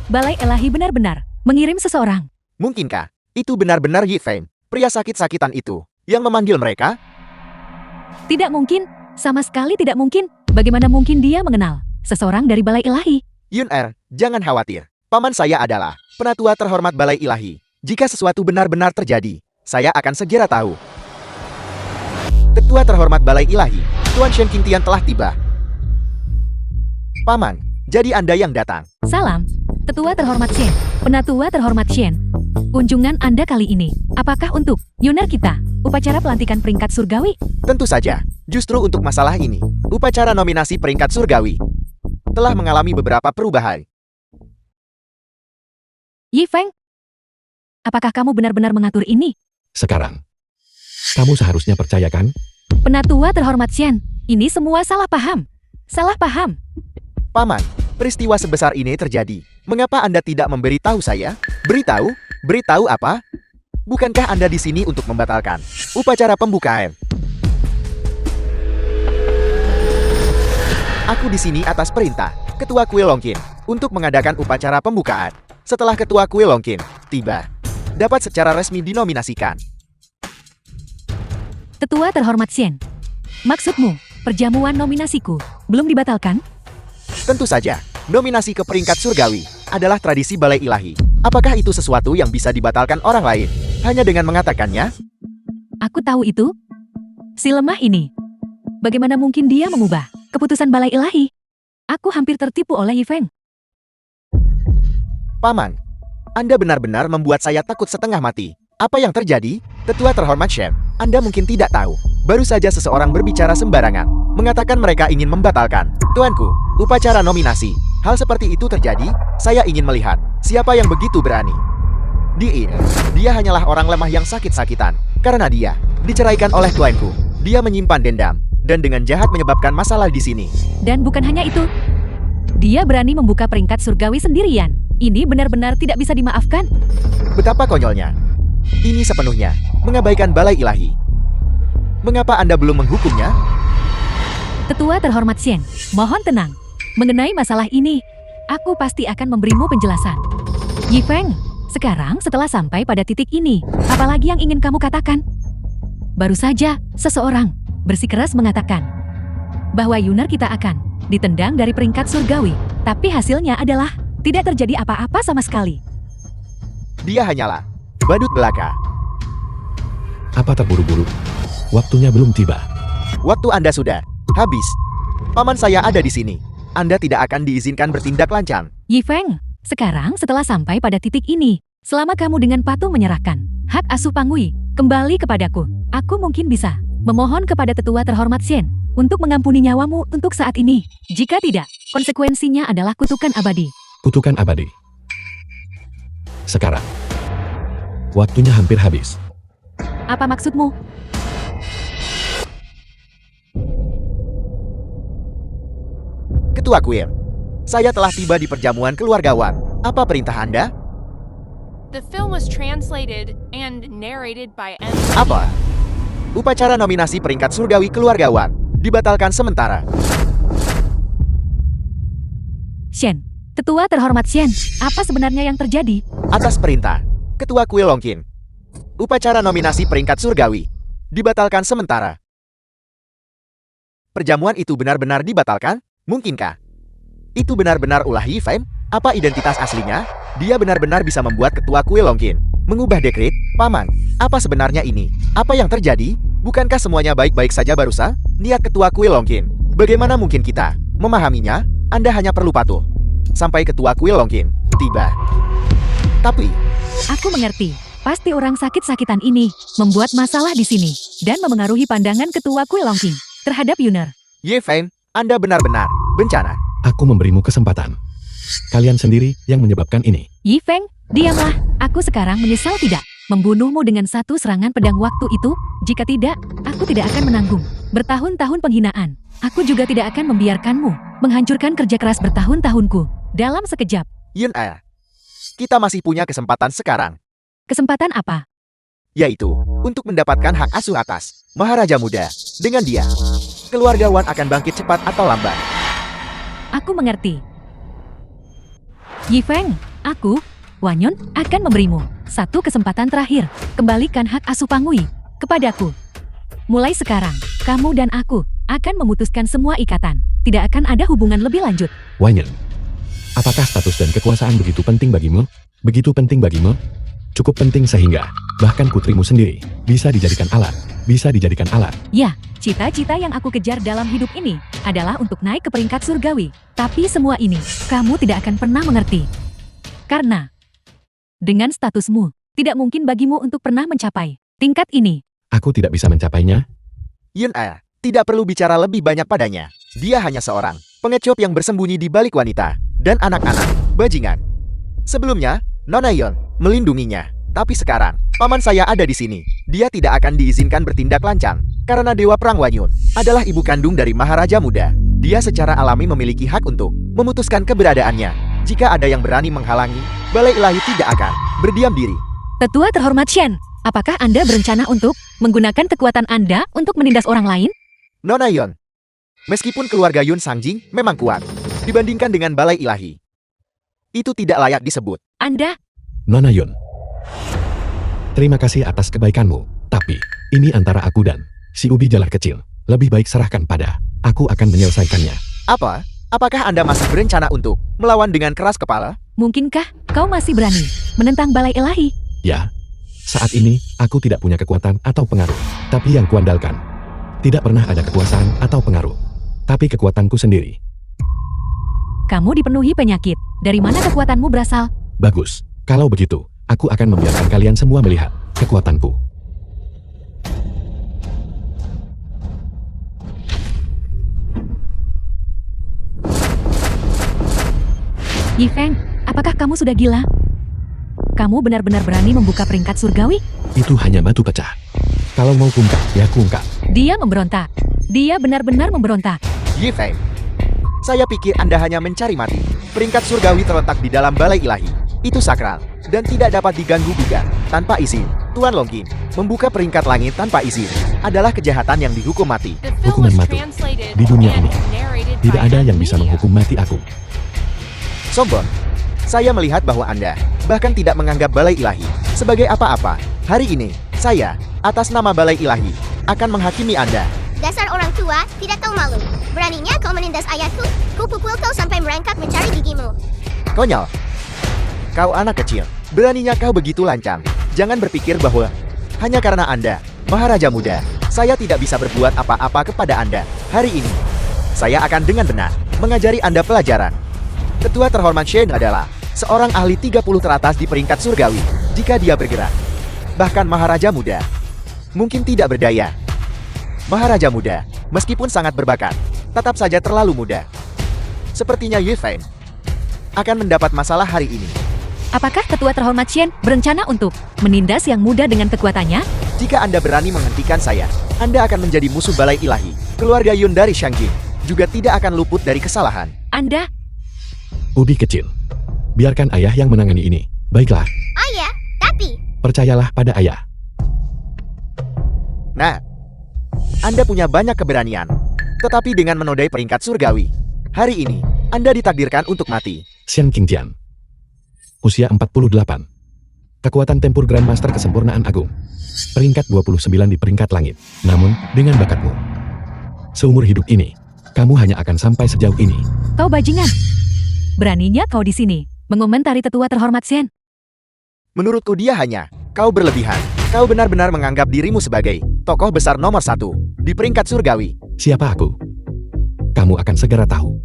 Balai ilahi benar-benar mengirim seseorang. Mungkinkah itu benar-benar Yifeng, pria sakit-sakitan itu, yang memanggil mereka? Tidak mungkin, sama sekali tidak mungkin. Bagaimana mungkin dia mengenal seseorang dari balai ilahi? Yun jangan khawatir. Paman saya adalah penatua terhormat balai ilahi. Jika sesuatu benar-benar terjadi, saya akan segera tahu. Ketua terhormat balai ilahi, Tuan Shen Qingtian telah tiba. Paman, jadi Anda yang datang. Salam, Tetua terhormat Shen, Penatua terhormat Shen. Kunjungan Anda kali ini, apakah untuk Yunar kita, upacara pelantikan peringkat surgawi? Tentu saja, justru untuk masalah ini, upacara nominasi peringkat surgawi telah mengalami beberapa perubahan. Yifeng, apakah kamu benar-benar mengatur ini? Sekarang, kamu seharusnya percaya kan? Penatua terhormat Shen, ini semua salah paham. Salah paham. Paman, peristiwa sebesar ini terjadi. Mengapa Anda tidak memberitahu saya? Beritahu? Beritahu apa? Bukankah Anda di sini untuk membatalkan upacara pembukaan? Aku di sini atas perintah Ketua Kuil Longqin untuk mengadakan upacara pembukaan. Setelah Ketua Kuil Longqin tiba, dapat secara resmi dinominasikan. Tetua terhormat Shen, maksudmu perjamuan nominasiku belum dibatalkan? Tentu saja, nominasi ke peringkat surgawi adalah tradisi balai ilahi. Apakah itu sesuatu yang bisa dibatalkan orang lain hanya dengan mengatakannya? Aku tahu itu. Si lemah ini. Bagaimana mungkin dia mengubah keputusan balai ilahi? Aku hampir tertipu oleh Yifeng. Paman, Anda benar-benar membuat saya takut setengah mati. Apa yang terjadi? Tetua terhormat Shen, Anda mungkin tidak tahu. Baru saja seseorang berbicara sembarangan, mengatakan mereka ingin membatalkan. Tuanku, upacara nominasi. Hal seperti itu terjadi, saya ingin melihat siapa yang begitu berani. Dia hanyalah orang lemah yang sakit-sakitan. Karena dia diceraikan oleh tuanku. Dia menyimpan dendam, dan dengan jahat menyebabkan masalah di sini. Dan bukan hanya itu. Dia berani membuka peringkat surgawi sendirian. Ini benar-benar tidak bisa dimaafkan. Betapa konyolnya. Ini sepenuhnya mengabaikan balai ilahi. Mengapa Anda belum menghukumnya? Tetua terhormat Shen, mohon tenang. Mengenai masalah ini, aku pasti akan memberimu penjelasan. Yifeng, sekarang setelah sampai pada titik ini, apalagi yang ingin kamu katakan? Baru saja, seseorang bersikeras mengatakan bahwa Yunar kita akan ditendang dari peringkat surgawi, tapi hasilnya adalah tidak terjadi apa-apa sama sekali. Dia hanyalah badut belaka. Apa terburu-buru? Waktunya belum tiba. Waktu Anda sudah habis. Paman saya ada di sini. Anda tidak akan diizinkan bertindak lancang. Yifeng, sekarang setelah sampai pada titik ini, selama kamu dengan patuh menyerahkan hak asuh Pangui kembali kepadaku, aku mungkin bisa memohon kepada Tetua terhormat Shen untuk mengampuni nyawamu untuk saat ini. Jika tidak, konsekuensinya adalah kutukan abadi. Kutukan abadi. Sekarang, waktunya hampir habis. Apa maksudmu? Ketua Kuil, saya telah tiba di perjamuan keluargawan. Apa perintah Anda? The film was translated and narrated by M. Apa? Upacara nominasi peringkat surgawi keluargawan dibatalkan sementara. Shen, Ketua terhormat Shen, apa sebenarnya yang terjadi? Atas perintah Ketua Kuil Longqin, upacara nominasi peringkat surgawi dibatalkan sementara. Perjamuan itu benar-benar dibatalkan? Mungkinkah itu benar-benar ulah Yi Feng? Apa identitas aslinya? Dia benar-benar bisa membuat Ketua Kuil Longqin mengubah dekret. Paman, apa sebenarnya ini? Apa yang terjadi? Bukankah semuanya baik-baik saja barusan? Niat Ketua Kuil Longqin, bagaimana mungkin kita memahaminya? Anda hanya perlu patuh sampai Ketua Kuil Longqin tiba. Tapi Aku mengerti. Pasti orang sakit-sakitan ini membuat masalah di sini dan memengaruhi pandangan Ketua Kuil Longqin terhadap Yuner. Ye Feng, Anda benar-benar bencana. Aku memberimu kesempatan. Kalian sendiri yang menyebabkan ini. Yi Feng, diamlah. Aku sekarang menyesal tidak membunuhmu dengan satu serangan pedang waktu itu. Jika tidak, aku tidak akan menanggung bertahun-tahun penghinaan. Aku juga tidak akan membiarkanmu menghancurkan kerja keras bertahun-tahunku dalam sekejap. Yun Er, kita masih punya kesempatan sekarang, Kesempatan apa? yaitu untuk mendapatkan hak asuh atas Maharaja Muda. Dengan dia, keluargawan akan bangkit cepat atau lambat. Aku mengerti. Yi Feng, aku, Wanyon, akan memberimu satu kesempatan terakhir. Kembalikan hak asuh Pangui kepadaku. Mulai sekarang, kamu dan aku akan memutuskan semua ikatan. Tidak akan ada hubungan lebih lanjut. Wanyan, apakah status dan kekuasaan begitu penting bagimu? Begitu penting bagimu? Cukup penting sehingga bahkan putrimu sendiri bisa dijadikan alat. Bisa dijadikan alat. Ya, cita-cita yang aku kejar dalam hidup ini adalah untuk naik ke peringkat surgawi. Tapi semua ini, kamu tidak akan pernah mengerti. Karena, dengan statusmu, tidak mungkin bagimu untuk pernah mencapai tingkat ini. Aku tidak bisa mencapainya. Yun Er tidak perlu bicara lebih banyak padanya. Dia hanya seorang pengecut yang bersembunyi di balik wanita dan anak-anak bajingan. Sebelumnya, Nona Yon melindunginya. Tapi sekarang, paman saya ada di sini. Dia tidak akan diizinkan bertindak lancang karena Dewa Perang Wanyun adalah ibu kandung dari Maharaja Muda. Dia secara alami memiliki hak untuk memutuskan keberadaannya. Jika ada yang berani menghalangi, Balai Ilahi tidak akan berdiam diri. Tetua terhormat Shen, apakah Anda berencana untuk menggunakan kekuatan Anda untuk menindas orang lain? Nona Yon, meskipun keluarga Yun Sangjing memang kuat dibandingkan dengan Balai Ilahi, itu tidak layak disebut. Anda, Nona Yun, terima kasih atas kebaikanmu. Tapi, ini antara aku dan si ubi jalar kecil. Lebih baik serahkan pada aku akan menyelesaikannya. Apa? Apakah Anda masih berencana untuk melawan dengan keras kepala? mungkinkah kau masih berani menentang Balai Ilahi? Ya, saat ini aku tidak punya kekuatan atau pengaruh. Tapi yang kuandalkan, tidak pernah ada kekuasaan atau pengaruh. Tapi kekuatanku sendiri. Kamu dipenuhi penyakit. Dari mana kekuatanmu berasal? Bagus. Kalau begitu, aku akan membiarkan kalian semua melihat kekuatanku. Yi Feng, apakah kamu sudah gila? Kamu benar-benar berani membuka peringkat surgawi? Itu hanya batu pecah. Kalau mau kungkap, ya kungkap. Dia memberontak. Dia benar-benar memberontak. Yi Feng, saya pikir Anda hanya mencari mati. Peringkat surgawi terletak di dalam Balai Ilahi. Itu sakral dan tidak dapat diganggu-gugat tanpa izin. Tuan Longqin membuka peringkat langit tanpa izin adalah kejahatan yang dihukum mati. Hukuman mati. Di dunia ini, tidak ada yang bisa menghukum mati aku. Sombong. Saya melihat bahwa Anda bahkan tidak menganggap Balai Ilahi sebagai apa-apa. Hari ini, saya, atas nama Balai Ilahi, akan menghakimi Anda. Dasar orang tua, tidak tahu malu. Beraninya kau menindas ayahku, ku pukul kau sampai merangkak mencari gigimu. Konyol. Kau anak kecil, beraninya kau begitu lancang. Jangan berpikir bahwa hanya karena Anda, Maharaja Muda, saya tidak bisa berbuat apa-apa kepada Anda. Hari ini, saya akan dengan benar mengajari Anda pelajaran. Ketua terhormat Shen adalah seorang ahli 30 teratas di peringkat surgawi jika dia bergerak. Bahkan Maharaja Muda mungkin tidak berdaya. Maharaja Muda, meskipun sangat berbakat, tetap saja terlalu muda. Sepertinya Yi Feng akan mendapat masalah hari ini. Apakah Ketua terhormat Shen berencana untuk menindas yang muda dengan kekuatannya? Jika Anda berani menghentikan saya, Anda akan menjadi musuh Balai Ilahi. Keluarga Yun dari Shangjing juga tidak akan luput dari kesalahan. Anda, Ubi kecil, biarkan ayah yang menangani ini. Baiklah, Ayah, tapi percayalah pada ayah. Nah, Anda punya banyak keberanian. Tetapi dengan menodai peringkat surgawi, hari ini, Anda ditakdirkan untuk mati. Xian Qingjian. Usia 48. Kekuatan tempur Grandmaster kesempurnaan agung. Peringkat 29 di peringkat langit. Namun, dengan bakatmu, seumur hidup ini, kamu hanya akan sampai sejauh ini. Kau bajingan. Beraninya kau di sini mengomentari tetua terhormat Xian. Menurutku dia hanya, kau berlebihan. Kau benar-benar menganggap dirimu sebagai tokoh besar nomor 1 di peringkat surgawi. Siapa aku? Kamu akan segera tahu.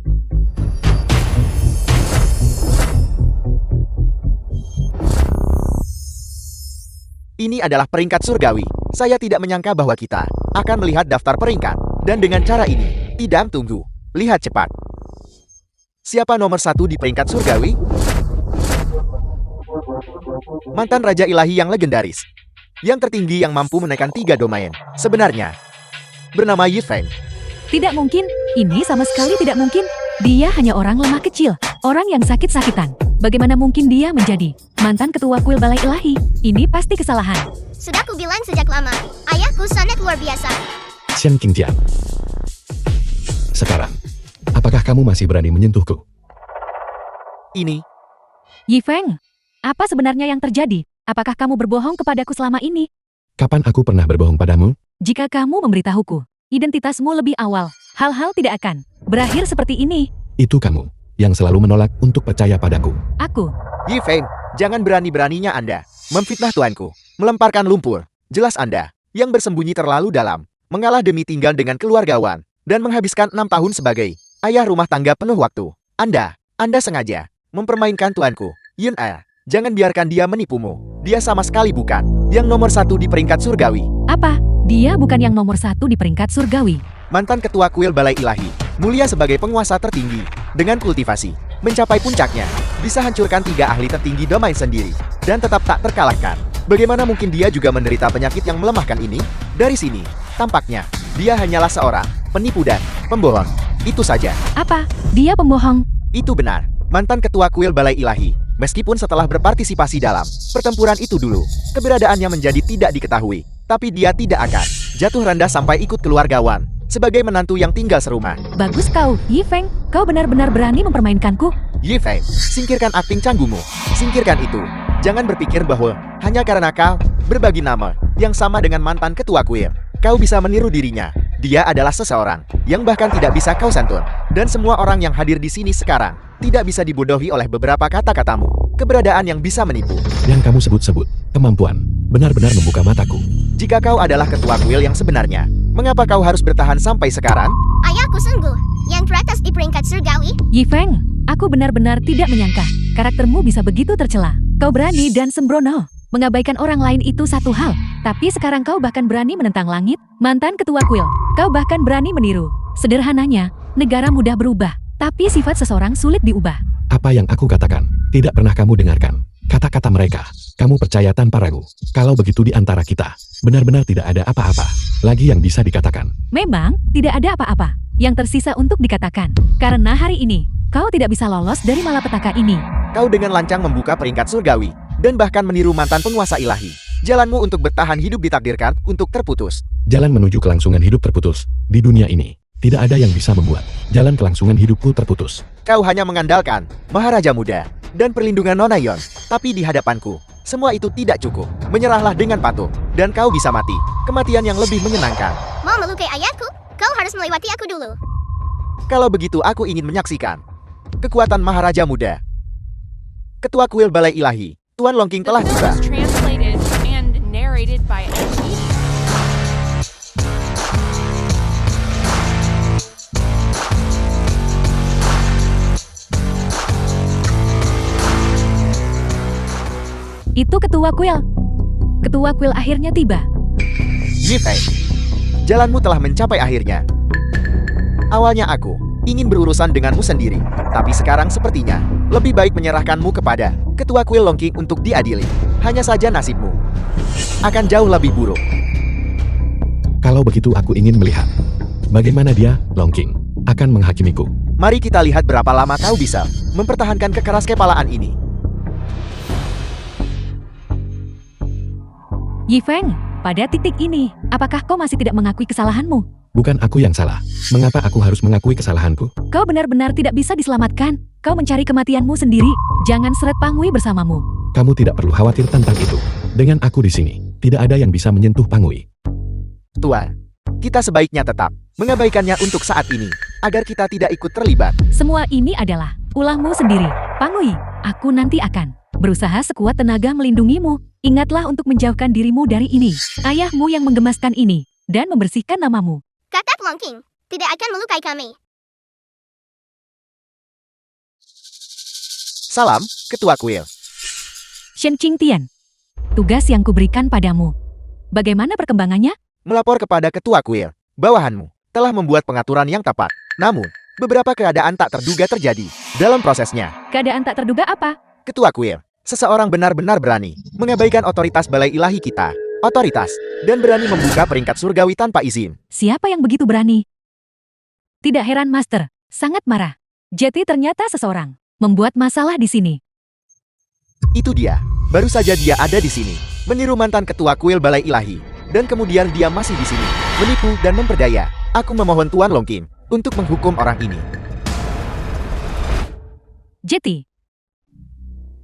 Ini adalah peringkat surgawi. Saya tidak menyangka bahwa kita akan melihat daftar peringkat. Dan dengan cara ini, tidak tunggu. Lihat cepat. Siapa nomor 1 di peringkat surgawi? Mantan Raja Ilahi yang legendaris. Yang tertinggi yang mampu menaikkan 3 domain. Sebenarnya, bernama Yi Feng. Tidak mungkin, ini sama sekali tidak mungkin. Dia hanya orang lemah kecil, orang yang sakit-sakitan. Bagaimana mungkin dia menjadi mantan ketua kuil balai ilahi? Ini pasti kesalahan. Sudah kubilang sejak lama, ayahku sangat luar biasa. Xian Qingjian. Sekarang, apakah kamu masih berani menyentuhku? Ini, Yi Feng, apa sebenarnya yang terjadi? Apakah kamu berbohong kepadaku selama ini? Kapan aku pernah berbohong padamu? Jika kamu memberitahuku identitasmu lebih awal, hal-hal tidak akan berakhir seperti ini. Itu kamu yang selalu menolak untuk percaya padaku. Aku, Yi Feng, jangan berani-beraninya Anda memfitnah tuanku, melemparkan lumpur. Jelas Anda yang bersembunyi terlalu dalam, mengalah demi tinggal dengan keluargawan, dan menghabiskan 6 tahun sebagai ayah rumah tangga penuh waktu. Anda sengaja mempermainkan tuanku, Yun Er. Jangan biarkan dia menipumu. Dia sama sekali bukan yang nomor 1 di peringkat surgawi. apa? Dia bukan yang nomor 1 di peringkat surgawi. Mantan ketua kuil balai ilahi, mulia sebagai penguasa tertinggi, dengan kultivasi, mencapai puncaknya, bisa hancurkan 3 ahli tertinggi domain sendiri, dan tetap tak terkalahkan. Bagaimana mungkin dia juga menderita penyakit yang melemahkan ini? Dari sini, tampaknya, dia hanyalah seorang penipu dan pembohong. Itu saja. Apa? Dia pembohong. Itu benar. Mantan ketua kuil balai ilahi, meskipun setelah berpartisipasi dalam pertempuran itu dulu, keberadaannya menjadi tidak diketahui, tapi dia tidak akan jatuh rendah sampai ikut keluargawan, sebagai menantu yang tinggal serumah. Bagus kau, Yi Feng. Kau benar-benar berani mempermainkanku. Yi Feng, singkirkan akting canggumu. Singkirkan itu. Jangan berpikir bahwa hanya karena kau berbagi nama yang sama dengan mantan ketua kuil, kau bisa meniru dirinya. Dia adalah seseorang yang bahkan tidak bisa kau santun. Dan semua orang yang hadir di sini sekarang tidak bisa dibodohi oleh beberapa kata-katamu. Keberadaan yang bisa menipu. Yang kamu sebut-sebut, kemampuan, benar-benar membuka mataku. Jika kau adalah ketua kuil yang sebenarnya, mengapa kau harus bertahan sampai sekarang? Ayahku sungguh yang teratas di peringkat surgawi. Yi Feng, aku benar-benar tidak menyangka karaktermu bisa begitu tercela. Kau berani dan sembrono. Mengabaikan orang lain itu satu hal, tapi sekarang kau bahkan berani menentang langit. Mantan ketua kuil, kau bahkan berani meniru. Sederhananya, negara mudah berubah, tapi sifat seseorang sulit diubah. Apa yang aku katakan, tidak pernah kamu dengarkan. Kata-kata mereka, kamu percaya tanpa ragu. Kalau begitu di antara kita, benar-benar tidak ada apa-apa lagi yang bisa dikatakan. Memang, tidak ada apa-apa yang tersisa untuk dikatakan. Karena hari ini, kau tidak bisa lolos dari malapetaka ini. Kau dengan lancang membuka peringkat surgawi, dan bahkan meniru mantan penguasa ilahi. Jalanmu untuk bertahan hidup ditakdirkan untuk terputus. Jalan menuju kelangsungan hidup terputus. Di dunia ini, tidak ada yang bisa membuat jalan kelangsungan hidupku terputus. Kau hanya mengandalkan Maharaja Muda dan perlindungan Nona Yon. Tapi di hadapanku, semua itu tidak cukup. Menyerahlah dengan patuh, dan kau bisa mati. Kematian yang lebih menyenangkan. Mau melukai ayahku? Kau harus melewati aku dulu. Kalau begitu aku ingin menyaksikan kekuatan Maharaja Muda. Ketua kuil balai ilahi, Tuan Longking telah The tiba. film is translated and narrated by Angie. Itu ketua kuil. Ketua kuil akhirnya tiba. Yi Feng, jalanmu telah mencapai akhirnya. Awalnya aku ingin berurusan denganmu sendiri, tapi sekarang sepertinya lebih baik menyerahkanmu kepada Ketua Kuil Longking untuk diadili. Hanya saja nasibmu akan jauh lebih buruk. Kalau begitu aku ingin melihat bagaimana dia, Longking, akan menghakimiku. Mari kita lihat berapa lama kau bisa mempertahankan kekeras-kepalaan ini. Yi Feng, pada titik ini, Apakah kau masih tidak mengakui kesalahanmu? Bukan aku yang salah. Mengapa aku harus mengakui kesalahanku? Kau benar-benar tidak bisa diselamatkan. Kau mencari kematianmu sendiri. Jangan seret Pangui bersamamu. Kamu tidak perlu khawatir tentang itu. Dengan aku di sini, tidak ada yang bisa menyentuh Pangui. Tuan, kita sebaiknya tetap mengabaikannya untuk saat ini, agar kita tidak ikut terlibat. Semua ini adalah ulahmu sendiri. Pangui, aku nanti akan berusaha sekuat tenaga melindungimu. Ingatlah untuk menjauhkan dirimu dari ini. Ayahmu yang menggemaskan ini dan membersihkan namamu. Kata Longking, tidak akan melukai kami. Salam, Ketua Kuil. Shen Qingtian, tugas yang kuberikan padamu. Bagaimana perkembangannya? Melapor kepada Ketua Kuil, bawahanmu telah membuat pengaturan yang tepat. Namun, beberapa keadaan tak terduga terjadi dalam prosesnya. Keadaan tak terduga apa? Ketua Kuil, seseorang benar-benar berani mengabaikan otoritas balai ilahi kita. Otoritas, dan berani membuka peringkat surgawi tanpa izin. Siapa yang begitu berani? Tidak heran, Master. Sangat marah. Jeti ternyata seseorang membuat masalah di sini. Itu dia. Baru saja dia ada di sini, meniru mantan Ketua Kuil Balai Ilahi. Dan kemudian dia masih di sini, menipu dan memperdaya. Aku memohon Tuan Longking untuk menghukum orang ini. Jeti,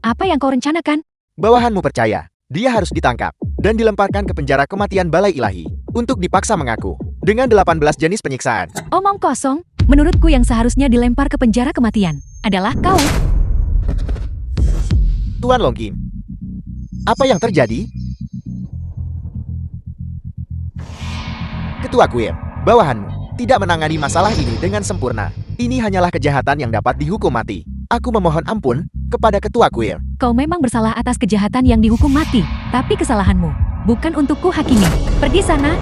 apa yang kau rencanakan? Bawahanmu percaya, dia harus ditangkap dan dilemparkan ke penjara kematian Balai Ilahi untuk dipaksa mengaku dengan 18 jenis penyiksaan. Omong kosong. Menurutku yang seharusnya dilempar ke penjara kematian adalah kau. Tuan Longking, apa yang terjadi? Ketua Kuil, bawahanmu tidak menangani masalah ini dengan sempurna. Ini hanyalah kejahatan yang dapat dihukum mati. Aku memohon ampun kepada Ketua Kuil. Kau memang bersalah atas kejahatan yang dihukum mati, tapi kesalahanmu bukan untukku hakimi. Pergi sana.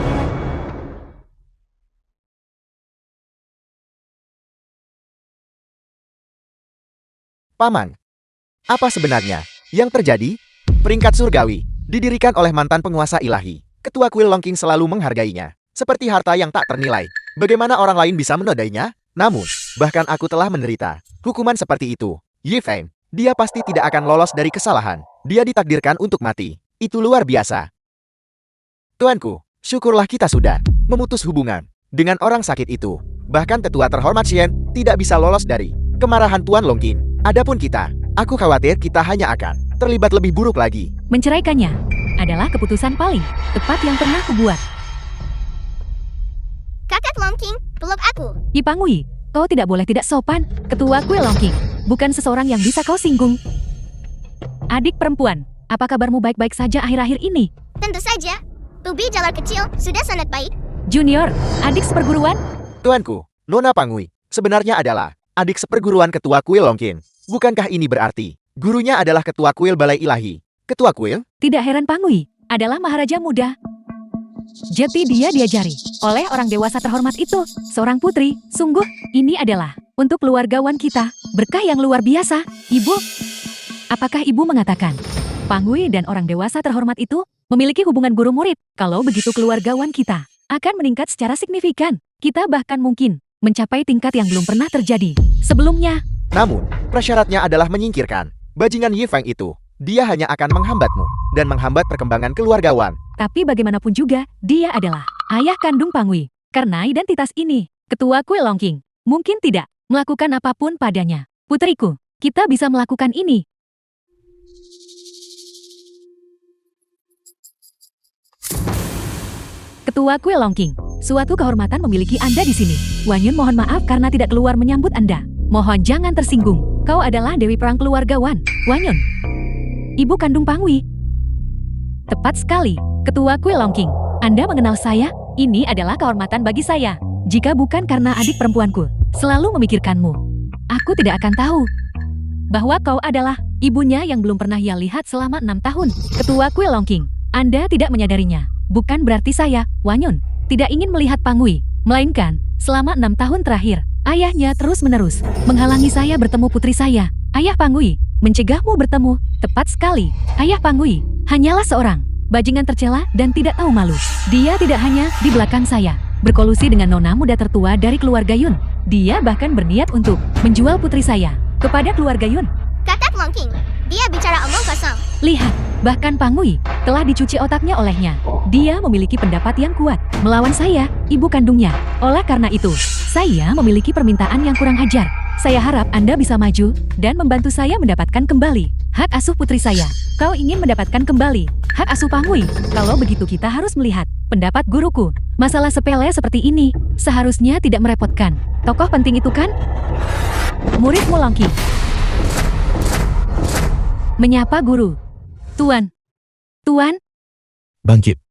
Paman, apa sebenarnya yang terjadi? Peringkat surgawi didirikan oleh mantan penguasa ilahi. Ketua Kuil Longking selalu menghargainya seperti harta yang tak ternilai. Bagaimana orang lain bisa menodainya? Namun, bahkan aku telah menderita hukuman seperti itu. Yi Feng, dia pasti tidak akan lolos dari kesalahan. Dia ditakdirkan untuk mati. Itu luar biasa. Tuanku, syukurlah kita sudah memutus hubungan dengan orang sakit itu. Bahkan tetua terhormat Shen tidak bisa lolos dari kemarahan Tuan Longking. Adapun kita, aku khawatir kita hanya akan terlibat lebih buruk lagi. Menceraikannya adalah keputusan paling tepat yang pernah kubuat. Kakak Longking, peluk aku. Yi Pangui, kau tidak boleh tidak sopan. Ketua Kuil Longking bukan seseorang yang bisa kau singgung. Adik perempuan, apa kabarmu baik-baik saja akhir-akhir ini? Tentu saja. Ubi jalar kecil sudah sangat baik. Junior, adik seperguruan? Tuanku, Nona Pangui, sebenarnya adalah adik seperguruan Ketua Kuil Longking. Bukankah ini berarti gurunya adalah Ketua Kuil Balai Ilahi? Ketua Kuil? Tidak heran Pangui adalah maharaja muda. Jeti dia diajari oleh orang dewasa terhormat itu, seorang putri. Sungguh, ini adalah untuk keluargawan kita, berkah yang luar biasa. Ibu, apakah ibu mengatakan Pangui dan orang dewasa terhormat itu memiliki hubungan guru murid? Kalau begitu keluargawan kita akan meningkat secara signifikan. Kita bahkan mungkin mencapai tingkat yang belum pernah terjadi sebelumnya. Namun, prasyaratnya adalah menyingkirkan bajingan Yi Feng itu. Dia hanya akan menghambatmu dan menghambat perkembangan keluargawan. Tapi bagaimanapun juga, dia adalah ayah kandung Pangui. Karena identitas ini, Ketua Kuil Longking mungkin tidak melakukan apapun padanya. Putriku, kita bisa melakukan ini. Ketua Kuil Longking, suatu kehormatan memiliki Anda di sini. Wanyun mohon maaf karena tidak keluar menyambut Anda. Mohon jangan tersinggung. Kau adalah Dewi Perang Keluargawan, Wanyun. Ibu kandung Pangui. Tepat sekali, Ketua Kuil Longking. Anda mengenal saya? Ini adalah kehormatan bagi saya. Jika bukan karena adik perempuanku selalu memikirkanmu, aku tidak akan tahu bahwa kau adalah ibunya yang belum pernah ia lihat selama 6 tahun. Ketua Kuil Longking, Anda tidak menyadarinya. Bukan berarti saya, Wanyun, tidak ingin melihat Pangui, melainkan selama 6 tahun terakhir, ayahnya terus-menerus menghalangi saya bertemu putri saya. Ayah Pangui mencegahmu bertemu. Tepat sekali, Ayah Pangui hanyalah seorang bajingan tercela dan tidak tahu malu. Dia tidak hanya di belakang saya berkolusi dengan nona muda tertua dari keluarga Yun. Dia bahkan berniat untuk menjual putri saya kepada keluarga Yun. Kakak Longking. Dia bicara omong kosong. Lihat, bahkan Pangui telah dicuci otaknya olehnya. Dia memiliki pendapat yang kuat melawan saya, ibu kandungnya. Oleh karena itu, saya memiliki permintaan yang kurang ajar. Saya harap Anda bisa maju dan membantu saya mendapatkan kembali hak asuh putri saya. Kau ingin mendapatkan kembali hak asuh Pangui? Kalau begitu kita harus melihat pendapat guruku. Masalah sepele seperti ini seharusnya tidak merepotkan. Tokoh penting itu kan? Muridmu Longking menyapa guru. Tuan. Tuan, Bangkit.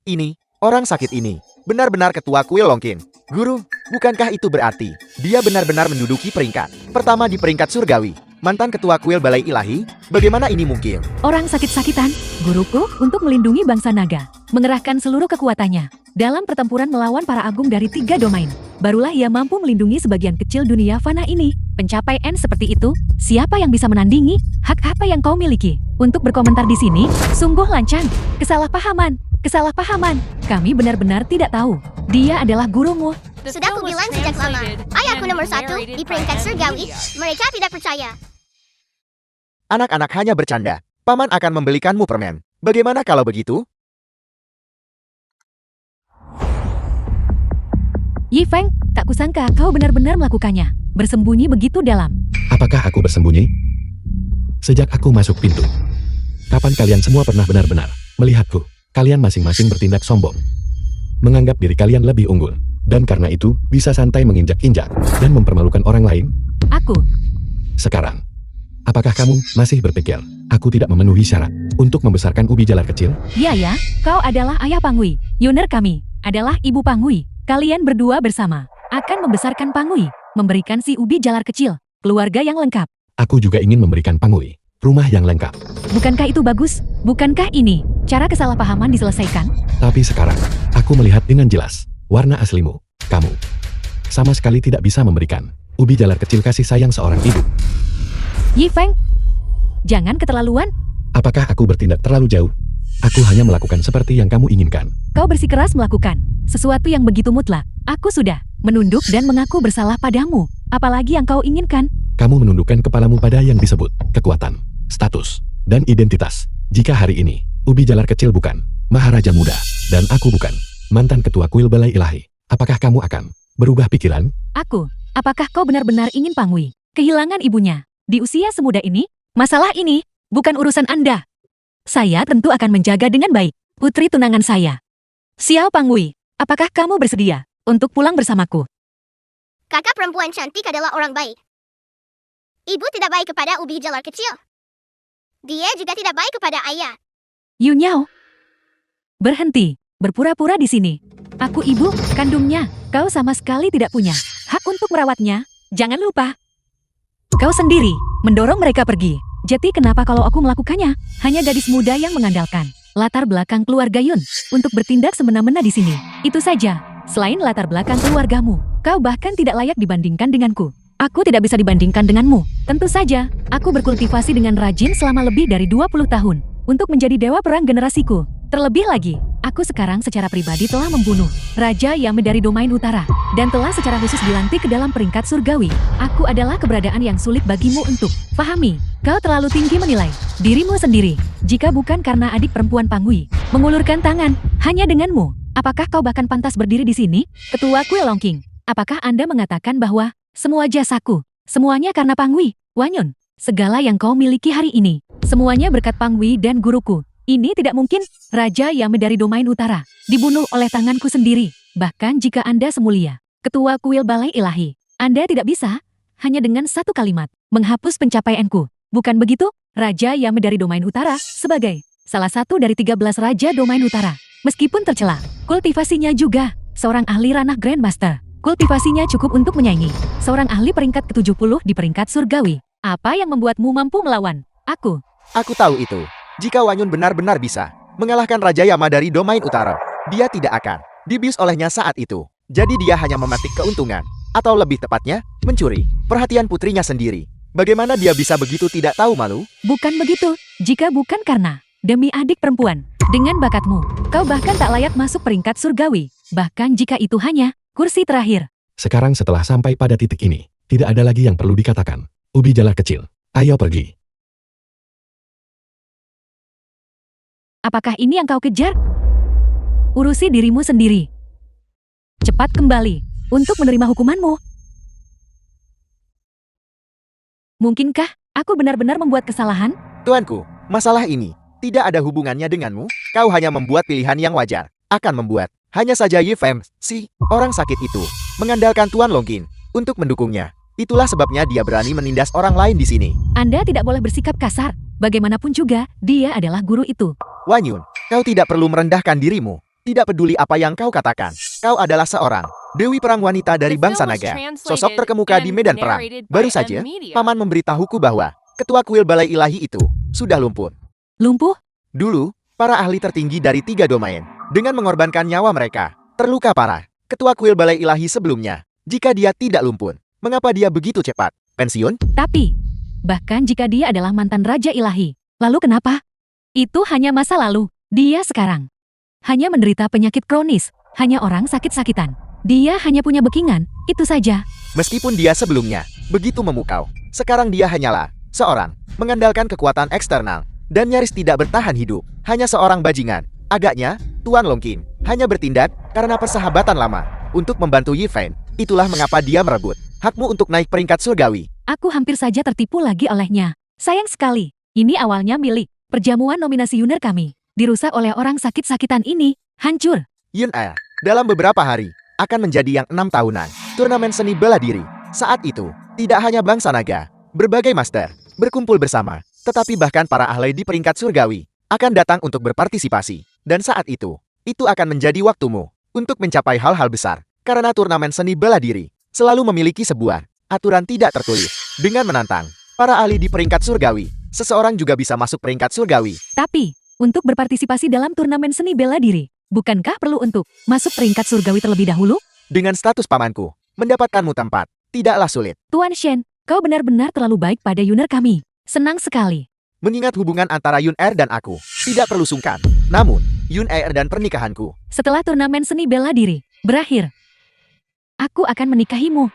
Ini, orang sakit ini, benar-benar ketua kuil Longkin. Guru, bukankah itu berarti dia benar-benar menduduki peringkat pertama di peringkat surgawi? Mantan ketua kuil Balai Ilahi, bagaimana ini mungkin? orang sakit-sakitan, guruku untuk melindungi bangsa naga, mengerahkan seluruh kekuatannya dalam pertempuran melawan para agung dari 3 domain. Barulah ia mampu melindungi sebagian kecil dunia fana ini. Pencapaian seperti itu, siapa yang bisa menandingi? Hak apa yang kau miliki untuk berkomentar di sini? Sungguh lancang. Kesalahpahaman. Kesalahpahaman. Kami benar-benar tidak tahu. Dia adalah gurumu. The Sudah film was kubilang sejak lama. translated Ayahku and nomor 1 narrated di by peringkat surgawi. Amelia. Mereka tidak percaya. Anak-anak hanya bercanda. Paman akan membelikanmu permen. Bagaimana kalau begitu? Yi Feng, tak kusangka kau benar-benar melakukannya. Bersembunyi begitu dalam. Apakah aku bersembunyi? Sejak aku masuk pintu. Kapan kalian semua pernah benar-benar melihatku? Kalian masing-masing bertindak sombong. Menganggap diri kalian lebih unggul. Dan karena itu, bisa santai menginjak-injak dan mempermalukan orang lain. Aku. Sekarang, apakah kamu masih berpikir aku tidak memenuhi syarat untuk membesarkan ubi jalar kecil? Ya, kau adalah ayah Pangui. Yuner kami adalah ibu Pangui. Kalian berdua bersama akan membesarkan Pangui, memberikan si ubi jalar kecil, keluarga yang lengkap. Aku juga ingin memberikan Pangui rumah yang lengkap. Bukankah itu bagus? Bukankah ini cara kesalahpahaman diselesaikan? Tapi sekarang, aku melihat dengan jelas warna aslimu. Kamu sama sekali tidak bisa memberikan ubi jalar kecil kasih sayang seorang ibu. Yi Feng, jangan keterlaluan. Apakah aku bertindak terlalu jauh? Aku hanya melakukan seperti yang kamu inginkan. Kau bersikeras melakukan sesuatu yang begitu mutlak. Aku sudah menunduk dan mengaku bersalah padamu. Apalagi yang kau inginkan? Kamu menundukkan kepalamu pada yang disebut kekuatan, status, dan identitas. Jika hari ini, ubi jalar kecil bukan Maharaja Muda, dan aku bukan mantan ketua kuil Balai Ilahi, apakah kamu akan berubah pikiran? Aku, apakah kau benar-benar ingin Pangui kehilangan ibunya di usia semuda ini? Masalah ini bukan urusan Anda. Saya tentu akan menjaga dengan baik putri tunangan saya. Xiao Pangui, apakah kamu bersedia untuk pulang bersamaku? Kakak perempuan cantik adalah orang baik. Ibu tidak baik kepada ubi jalar kecil. Dia juga tidak baik kepada ayah. Yu Nyao, berhenti berpura-pura di sini. Aku ibu kandungnya. Kau sama sekali tidak punya hak untuk merawatnya. Jangan lupa. Kau sendiri mendorong mereka pergi. Jadi kenapa kalau aku melakukannya? Hanya gadis muda yang mengandalkan latar belakang keluarga Yun untuk bertindak semena-mena di sini. Itu saja. Selain latar belakang keluargamu, kau bahkan tidak layak dibandingkan denganku. Aku tidak bisa dibandingkan denganmu. Tentu saja, aku berkultivasi dengan rajin selama lebih dari 20 tahun untuk menjadi dewa perang generasiku. Terlebih lagi, aku sekarang secara pribadi telah membunuh Raja Yame dari domain utara dan telah secara khusus dilantik ke dalam peringkat surgawi. Aku adalah keberadaan yang sulit bagimu untuk pahami. Kau terlalu tinggi menilai dirimu sendiri. Jika bukan karena adik perempuan Pangui mengulurkan tangan hanya denganmu, apakah kau bahkan pantas berdiri di sini? Ketua Kuil Longking, apakah Anda mengatakan bahwa semua jasaku, semuanya karena Pangui, Wanyun, segala yang kau miliki hari ini, semuanya berkat Pangui dan guruku. Ini tidak mungkin. Raja Yame dari domain utara dibunuh oleh tanganku sendiri. Bahkan jika Anda semulia Ketua Kuil Balai Ilahi, Anda tidak bisa hanya dengan satu kalimat menghapus pencapaianku. Bukan begitu? Raja Yame dari domain utara sebagai salah satu dari 13 raja domain utara. Meskipun tercela, kultivasinya juga seorang ahli ranah Grandmaster. Kultivasinya cukup untuk menyaingi seorang ahli peringkat ke-70 di peringkat surgawi. Apa yang membuatmu mampu melawan aku? Aku tahu itu. Jika Wanyun benar-benar bisa mengalahkan Raja Yama dari domain utara, dia tidak akan dibius olehnya saat itu. Jadi dia hanya memetik keuntungan, atau lebih tepatnya, mencuri perhatian putrinya sendiri. Bagaimana dia bisa begitu tidak tahu malu? Bukan begitu. Jika bukan karena demi adik perempuan, dengan bakatmu, kau bahkan tak layak masuk peringkat surgawi. Bahkan jika itu hanya kursi terakhir. Sekarang setelah sampai pada titik ini, tidak ada lagi yang perlu dikatakan. Ubi jala kecil, ayo pergi. Apakah ini yang kau kejar? Urusi dirimu sendiri. Cepat kembali untuk menerima hukumanmu. Mungkinkah aku benar-benar membuat kesalahan? Tuanku, masalah ini tidak ada hubungannya denganmu. Kau hanya membuat pilihan yang wajar. Akan membuat. Hanya saja Yi Feng, si orang sakit itu, mengandalkan Tuan Longqin untuk mendukungnya. Itulah sebabnya dia berani menindas orang lain di sini. Anda tidak boleh bersikap kasar. Bagaimanapun juga, dia adalah guru itu. Wan Yun, kau tidak perlu merendahkan dirimu. Tidak peduli apa yang kau katakan. Kau adalah seorang dewi perang wanita dari The bangsa film was naga. translated Sosok terkemuka di and medan perang. narrated by Baru M saja, Media. Paman memberitahuku bahwa ketua kuil balai ilahi itu sudah lumpuh. Lumpuh? Dulu, para ahli tertinggi dari 3 domain, dengan mengorbankan nyawa mereka, terluka parah. Ketua kuil balai ilahi sebelumnya, jika dia tidak lumpuh, mengapa dia begitu cepat pensiun? Tapi, bahkan jika dia adalah mantan Raja Ilahi, lalu kenapa? Itu hanya masa lalu. Dia sekarang hanya menderita penyakit kronis, hanya orang sakit-sakitan. Dia hanya punya bekingan, itu saja. Meskipun dia sebelumnya begitu memukau, sekarang dia hanyalah seorang mengandalkan kekuatan eksternal dan nyaris tidak bertahan hidup. Hanya seorang bajingan. Agaknya, Tuan Longqin hanya bertindak karena persahabatan lama untuk membantu Yi Feng. Itulah mengapa dia merebut hakmu untuk naik peringkat surgawi. Aku hampir saja tertipu lagi olehnya. Sayang sekali, ini awalnya milik perjamuan nominasi Yuner kami. Dirusak oleh orang sakit-sakitan ini, hancur. Yun Er, dalam beberapa hari, akan menjadi yang 6 tahunan. Turnamen seni bela diri. Saat itu, tidak hanya bangsa naga, berbagai master, berkumpul bersama, tetapi bahkan para ahli di peringkat surgawi, akan datang untuk berpartisipasi. Dan saat itu akan menjadi waktumu, untuk mencapai hal-hal besar. Karena turnamen seni bela diri, selalu memiliki sebuah aturan tidak tertulis. Dengan menantang para ahli di peringkat surgawi, seseorang juga bisa masuk peringkat surgawi. Tapi, untuk berpartisipasi dalam turnamen seni bela diri, bukankah perlu untuk masuk peringkat surgawi terlebih dahulu? Dengan status pamanku, mendapatkanmu tempat, tidaklah sulit. Tuan Shen, kau benar-benar terlalu baik pada Yuner kami. Senang sekali. Mengingat hubungan antara Yun Er dan aku, tidak perlu sungkan. Namun, Yun Er dan pernikahanku, Setelah turnamen seni bela diri berakhir, aku akan menikahimu.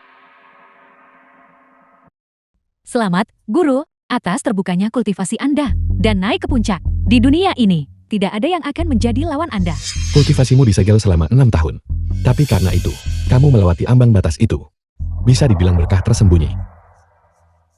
Selamat, Guru, atas terbukanya kultivasi Anda dan naik ke puncak. Di dunia ini, tidak ada yang akan menjadi lawan Anda. Kultivasimu disegel selama 6 tahun. Tapi karena itu, kamu melewati ambang batas itu. Bisa dibilang berkah tersembunyi.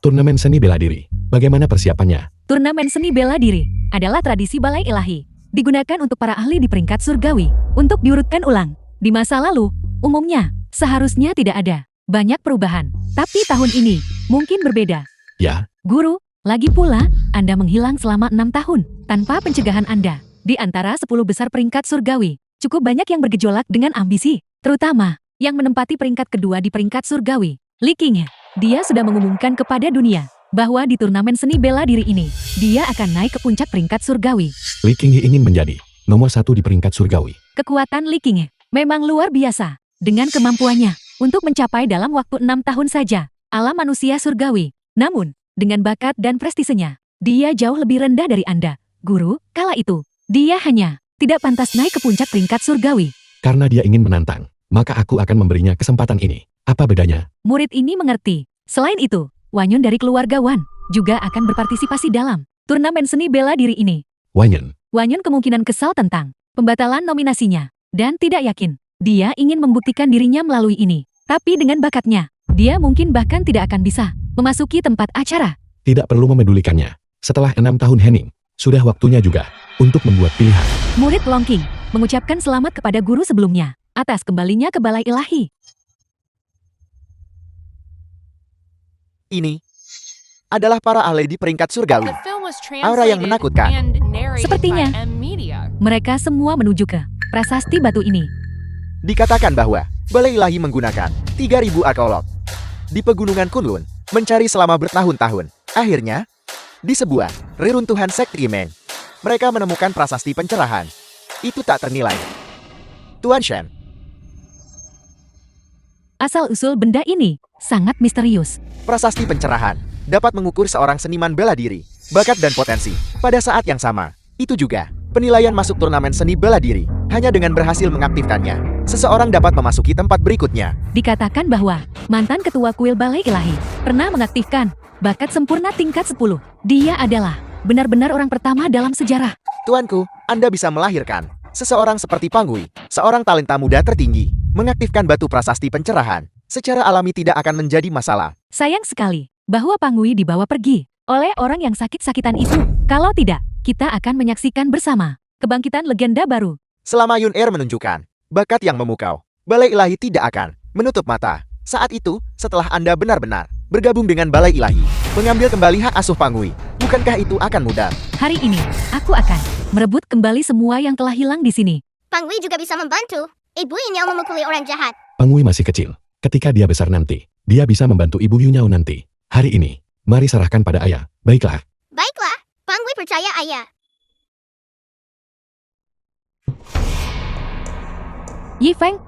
Turnamen seni bela diri, bagaimana persiapannya? Turnamen seni bela diri adalah tradisi balai ilahi. Digunakan untuk para ahli di peringkat surgawi untuk diurutkan ulang. Di masa lalu, umumnya, seharusnya tidak ada banyak perubahan. Tapi tahun ini, mungkin berbeda. Ya, Guru, lagi pula, Anda menghilang selama 6 tahun tanpa pencegahan Anda. Di antara 10 besar peringkat surgawi, cukup banyak yang bergejolak dengan ambisi, terutama yang menempati peringkat kedua di peringkat surgawi. Li Qinghe, dia sudah mengumumkan kepada dunia bahwa di turnamen seni bela diri ini, dia akan naik ke puncak peringkat surgawi. Li Qinghe ingin menjadi nomor 1 di peringkat surgawi. Kekuatan Li Qinghe memang luar biasa. Dengan kemampuannya untuk mencapai dalam waktu 6 tahun saja alam manusia surgawi. Namun, dengan bakat dan prestisenya, dia jauh lebih rendah dari Anda, Guru. Kala itu, dia hanya tidak pantas naik ke puncak peringkat surgawi. Karena dia ingin menantang, maka aku akan memberinya kesempatan ini. Apa bedanya? Murid ini mengerti. Selain itu, Wan Yun dari keluarga Wan juga akan berpartisipasi dalam turnamen seni bela diri ini. Wanyan, Wan Yun kemungkinan kesal tentang pembatalan nominasinya dan tidak yakin. Dia ingin membuktikan dirinya melalui ini. Tapi dengan bakatnya, dia mungkin bahkan tidak akan bisa memasuki tempat acara. tidak perlu memedulikannya. Setelah 6 tahun Henning, sudah waktunya juga untuk membuat pilihan. Murid Longqing mengucapkan selamat kepada guru sebelumnya atas kembalinya ke balai ilahi. ini adalah para ahli di peringkat surgawi. The film was Aura yang translated menakutkan. and narrated Sepertinya. by M Media. Mereka semua menuju ke prasasti batu ini. Dikatakan bahwa balai ilahi menggunakan 3.000 arkeolog di pegunungan Kunlun mencari selama bertahun-tahun. Akhirnya, di sebuah reruntuhan sekte Imen, mereka menemukan prasasti pencerahan. Itu tak ternilai. Tuan Shen, Asal-usul benda ini sangat misterius. prasasti pencerahan dapat mengukur seorang seniman bela diri, bakat dan potensi. Pada saat yang sama, itu juga penilaian masuk turnamen seni bela diri. Hanya dengan berhasil mengaktifkannya, seseorang dapat memasuki tempat berikutnya. Dikatakan bahwa mantan ketua kuil balai ilahi pernah mengaktifkan bakat sempurna tingkat 10. Dia adalah benar-benar orang pertama dalam sejarah. Tuanku, Anda bisa melahirkan seseorang seperti Pangui, seorang talenta muda tertinggi, mengaktifkan batu prasasti pencerahan. Secara alami tidak akan menjadi masalah. Sayang sekali bahwa Pangui dibawa pergi oleh orang yang sakit-sakitan itu. Kalau tidak, kita akan menyaksikan bersama kebangkitan legenda baru. Selama Yun Er menunjukkan bakat yang memukau, Balai Ilahi tidak akan menutup mata. Saat itu, setelah Anda benar-benar bergabung dengan Balai Ilahi, mengambil kembali hak asuh Pangui, bukankah itu akan mudah? Hari ini, aku akan merebut kembali semua yang telah hilang di sini. Pangui juga bisa membantu. Ibu Yunyao memukuli orang jahat. Pangui masih kecil. Ketika dia besar nanti, dia bisa membantu Ibu Yunyao nanti. Hari ini, mari serahkan pada ayah. Baiklah. Baiklah, Pangui percaya ayah. Yi Feng,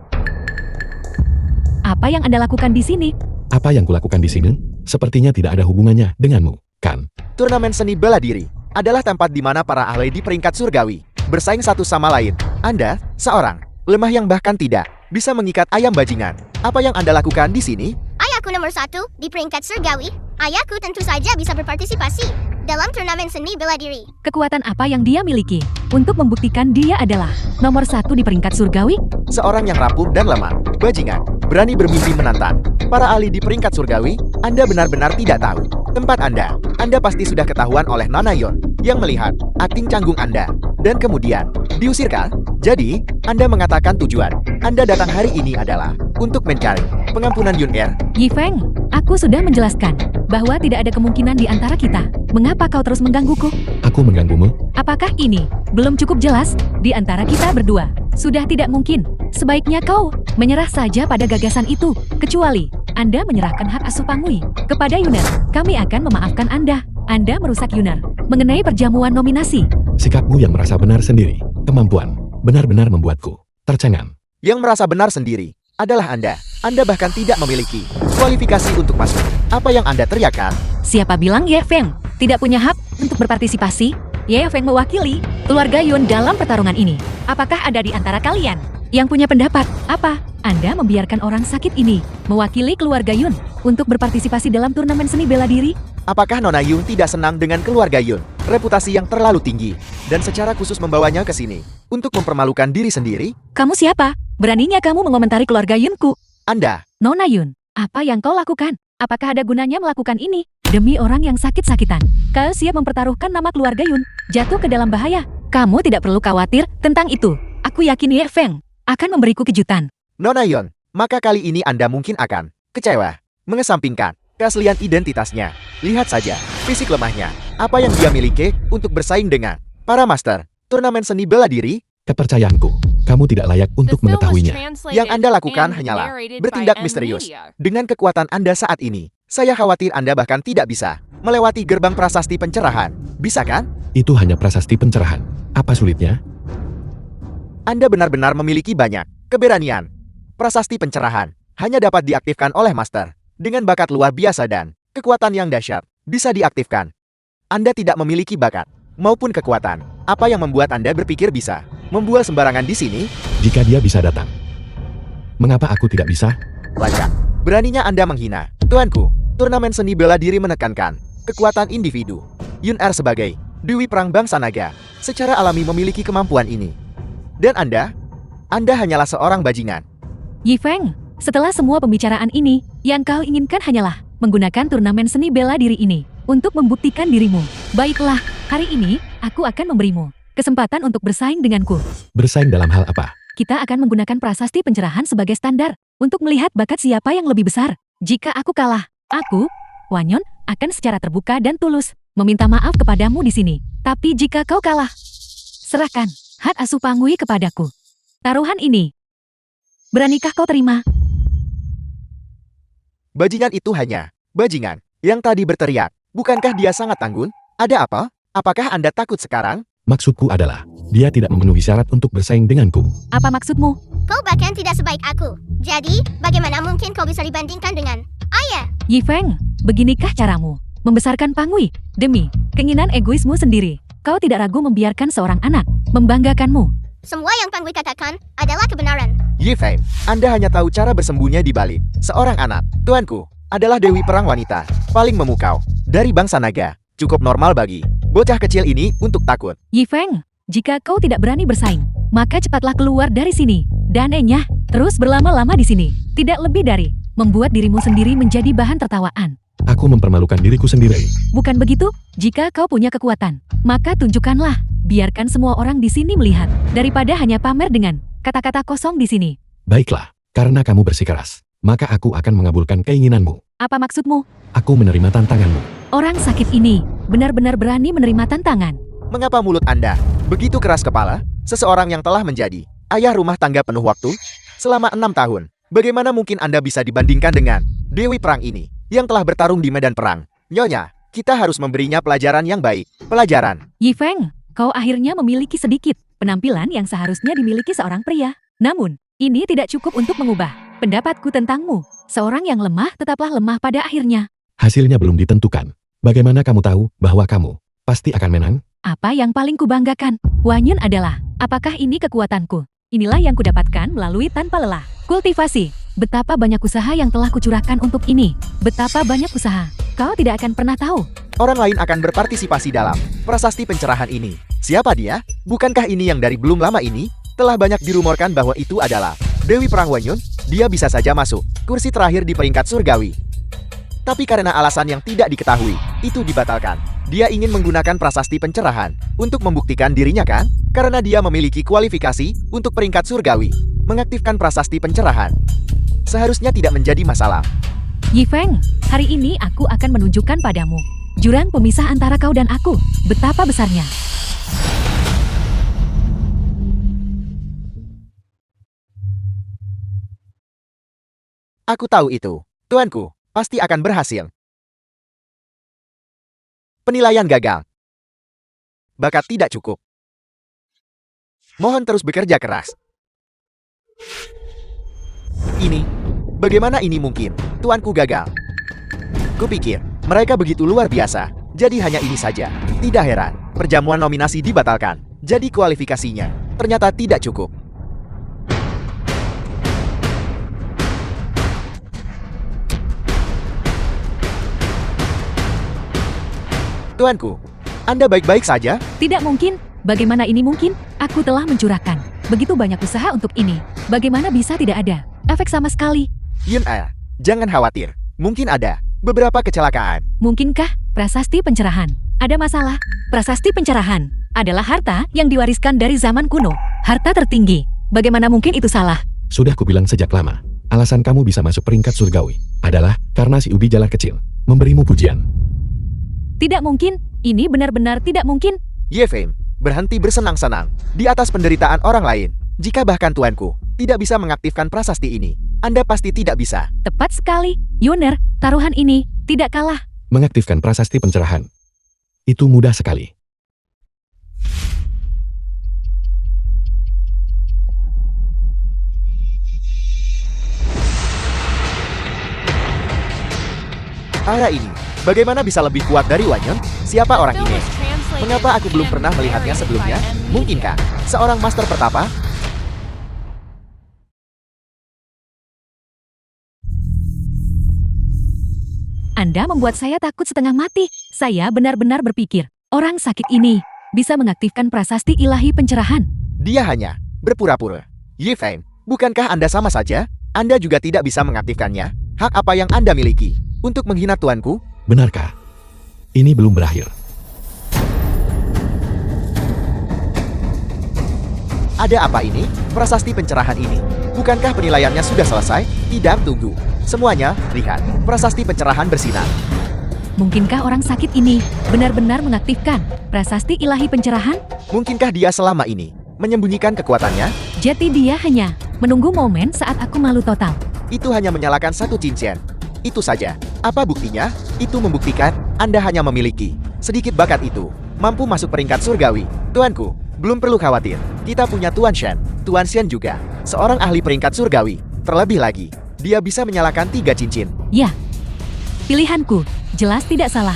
apa yang Anda lakukan di sini? Apa yang kulakukan di sini? Sepertinya tidak ada hubungannya denganmu, kan? Turnamen seni bela diri adalah tempat di mana para ahli di peringkat surgawi bersaing satu sama lain. Anda, seorang lemah yang bahkan tidak bisa mengikat ayam bajingan. Apa yang Anda lakukan di sini? Ayahku nomor 1 di peringkat surgawi. Ayahku tentu saja bisa berpartisipasi dalam turnamen seni bela diri. Kekuatan apa yang dia miliki untuk membuktikan dia adalah nomor 1 di peringkat surgawi? Seorang yang rapuh dan lemah, bajingan, berani bermimpi menantang para ahli di peringkat surgawi. Anda benar-benar tidak tahu tempat Anda. Anda pasti sudah ketahuan oleh Nona Yon yang melihat akting canggung Anda dan kemudian diusirkan. Jadi, Anda mengatakan tujuan Anda datang hari ini adalah untuk mencari pengampunan Yun Er. Yi Feng, aku sudah menjelaskan bahwa tidak ada kemungkinan di antara kita. Mengapa kau terus menggangguku? Aku mengganggumu? Apakah ini belum cukup jelas di antara kita berdua? Sudah tidak mungkin. Sebaiknya kau menyerah saja pada gagasan itu. Kecuali Anda menyerahkan hak asuh Pangui kepada Yuner. Kami akan memaafkan Anda. Anda merusak Yuner mengenai perjamuan nominasi. Sikapmu yang merasa benar sendiri. Kemampuan benar-benar membuatku tercengang. Yang merasa benar sendiri adalah Anda. Anda bahkan tidak memiliki kualifikasi untuk masuk. Apa yang Anda teriakkan? Siapa bilang Ye Feng tidak punya hak untuk berpartisipasi? Ye Feng mewakili keluarga Yun dalam pertarungan ini. Apakah ada di antara kalian yang punya pendapat? Apa Anda membiarkan orang sakit ini mewakili keluarga Yun untuk berpartisipasi dalam turnamen seni bela diri? Apakah Nona Yung tidak senang dengan keluarga Yun? Reputasi yang terlalu tinggi dan secara khusus membawanya ke sini untuk mempermalukan diri sendiri? Kamu siapa? Beraninya kamu mengomentari keluarga Yunku? Anda, Nona Yun, apa yang kau lakukan? Apakah ada gunanya melakukan ini? Demi orang yang sakit-sakitan, kau siap mempertaruhkan nama keluarga Yun jatuh ke dalam bahaya. Kamu tidak perlu khawatir tentang itu. Aku yakin Ye Feng akan memberiku kejutan. Nona Yon, maka kali ini Anda mungkin akan kecewa, mengesampingkan keaslian identitasnya. Lihat saja fisik lemahnya. Apa yang dia miliki untuk bersaing dengan para master turnamen seni bela diri? Kepercayaanku, kamu tidak layak The untuk film was mengetahuinya. translated Yang Anda lakukan and hanyalah narrated bertindak by misterius. Media. Dengan kekuatan Anda saat ini, saya khawatir Anda bahkan tidak bisa melewati gerbang prasasti pencerahan. Bisa kan? Itu hanya prasasti pencerahan. Apa sulitnya? Anda benar-benar memiliki banyak keberanian. Prasasti pencerahan hanya dapat diaktifkan oleh master dengan bakat luar biasa dan kekuatan yang dahsyat bisa diaktifkan. Anda tidak memiliki bakat maupun kekuatan. Apa yang membuat Anda berpikir bisa membual sembarangan di sini? Jika dia bisa datang, mengapa aku tidak bisa? Lacak. Beraninya Anda menghina. Tuanku, turnamen seni bela diri menekankan kekuatan individu. Yun Er sebagai Dewi Perang Bangsa Naga secara alami memiliki kemampuan ini. Dan Anda hanyalah seorang bajingan. Yi Feng, setelah semua pembicaraan ini, yang kau inginkan hanyalah menggunakan turnamen seni bela diri ini untuk membuktikan dirimu. Baiklah, hari ini aku akan memberimu kesempatan untuk bersaing denganku. Bersaing dalam hal apa? Kita akan menggunakan prasasti pencerahan sebagai standar untuk melihat bakat siapa yang lebih besar. Jika aku kalah, aku, Wanyon, akan secara terbuka dan tulus meminta maaf kepadamu di sini. Tapi jika kau kalah, serahkan hak asuh Pangui kepadaku. Taruhan ini, beranikah kau terima? Bajingan itu hanya bajingan yang tadi berteriak. Bukankah dia sangat tanggun? Ada apa? Apakah Anda takut sekarang? Maksudku adalah, dia tidak memenuhi syarat untuk bersaing denganku. Apa maksudmu? Kau bahkan tidak sebaik aku. Jadi, bagaimana mungkin kau bisa dibandingkan dengan ayah? Yi Feng, beginikah caramu membesarkan Pangui demi keinginan egoismu sendiri? Kau tidak ragu membiarkan seorang anak membanggakanmu. Semua yang Pangui katakan adalah kebenaran. Yi Feng, Anda hanya tahu cara bersembunyi di balik seorang anak. Tuanku, adalah Dewi Perang Wanita, paling memukau, dari bangsa naga. Cukup normal bagi bocah kecil ini untuk takut. Yifeng, jika kau tidak berani bersaing, maka cepatlah keluar dari sini. Dan enyah, terus berlama-lama di sini. Tidak lebih dari membuat dirimu sendiri menjadi bahan tertawaan. Aku mempermalukan diriku sendiri. Bukan begitu? Jika kau punya kekuatan, maka tunjukkanlah. Biarkan semua orang di sini melihat, daripada hanya pamer dengan kata-kata kosong di sini. Baiklah, karena kamu bersikeras, maka aku akan mengabulkan keinginanmu. Apa maksudmu? Aku menerima tantanganmu. Orang sakit ini benar-benar berani menerima tantangan. Mengapa mulut Anda begitu keras kepala? Seseorang yang telah menjadi ayah rumah tangga penuh waktu selama 6 tahun. Bagaimana mungkin Anda bisa dibandingkan dengan Dewi Perang ini yang telah bertarung di medan perang? Nyonya, kita harus memberinya pelajaran yang baik. Pelajaran. Yifeng, kau akhirnya memiliki sedikit penampilan yang seharusnya dimiliki seorang pria. Namun, ini tidak cukup untuk mengubah pendapatku tentangmu. Seorang yang lemah tetaplah lemah pada akhirnya. Hasilnya belum ditentukan. Bagaimana kamu tahu bahwa kamu pasti akan menang? Apa yang paling kubanggakan, Wanyun adalah, apakah ini kekuatanku? Inilah yang kudapatkan melalui tanpa lelah. Kultivasi. Betapa banyak usaha yang telah kucurahkan untuk ini. Betapa banyak usaha. Kau tidak akan pernah tahu. Orang lain akan berpartisipasi dalam prasasti pencerahan ini. Siapa dia? Bukankah ini yang dari belum lama ini telah banyak dirumorkan bahwa itu adalah Dewi Perang Wanyun? Dia bisa saja masuk kursi terakhir di peringkat surgawi. Tapi karena alasan yang tidak diketahui, itu dibatalkan. Dia ingin menggunakan prasasti pencerahan untuk membuktikan dirinya kan? Karena dia memiliki kualifikasi untuk peringkat surgawi. Mengaktifkan prasasti pencerahan seharusnya tidak menjadi masalah. Yifeng, hari ini aku akan menunjukkan padamu jurang pemisah antara kau dan aku. Betapa besarnya. Aku tahu itu. Tuanku pasti akan berhasil. Penilaian gagal. Bakat tidak cukup. Mohon terus bekerja keras. Ini, bagaimana ini mungkin? Tuanku gagal. Kupikir, mereka begitu luar biasa. Jadi hanya ini saja. Tidak heran, perjamuan nominasi dibatalkan. Jadi kualifikasinya ternyata tidak cukup. Tuanku, Anda baik-baik saja? Tidak mungkin. Bagaimana ini mungkin? Aku telah mencurahkan begitu banyak usaha untuk ini. Bagaimana bisa tidak ada efek sama sekali? Yun jangan khawatir. Mungkin ada beberapa kecelakaan. Mungkinkah prasasti pencerahan ada masalah? Prasasti pencerahan adalah harta yang diwariskan dari zaman kuno. Harta tertinggi. Bagaimana mungkin itu salah? Sudah kubilang sejak lama, alasan kamu bisa masuk peringkat surgawi adalah karena si ubi jalar kecil memberimu pujian. Tidak mungkin. Ini benar-benar tidak mungkin. Yefeng, berhenti bersenang-senang di atas penderitaan orang lain. Jika bahkan tuanku tidak bisa mengaktifkan prasasti ini, Anda pasti tidak bisa. Tepat sekali. Yuner, taruhan ini tidak kalah. Mengaktifkan prasasti pencerahan. Itu mudah sekali. Aura ini, bagaimana bisa lebih kuat dari Wanyun? Siapa orang Film ini? was translated Mengapa aku belum and pernah melihatnya narrated sebelumnya? by M. Media. Mungkinkah seorang master pertapa? Anda membuat saya takut setengah mati. Saya benar-benar berpikir, orang sakit ini bisa mengaktifkan prasasti ilahi pencerahan. Dia hanya berpura-pura. Yifeng, bukankah Anda sama saja? Anda juga tidak bisa mengaktifkannya. Hak apa yang Anda miliki untuk menghina tuanku? Benarkah? Ini belum berakhir. Ada apa ini? Prasasti pencerahan ini. Bukankah penilaiannya sudah selesai? Tidak, tunggu. Semuanya, lihat. Prasasti pencerahan bersinar. Mungkinkah orang sakit ini benar-benar mengaktifkan prasasti ilahi pencerahan? Mungkinkah dia selama ini menyembunyikan kekuatannya? Jadi dia hanya menunggu momen saat aku malu total. Itu hanya menyalakan satu cincin. Itu saja. Apa buktinya? Itu membuktikan Anda hanya memiliki sedikit bakat itu. Mampu masuk peringkat surgawi. Tuanku, belum perlu khawatir. Kita punya Tuan Shen. Tuan Shen juga seorang ahli peringkat surgawi. Terlebih lagi, dia bisa menyalakan 3 cincin. Ya, pilihanku jelas tidak salah.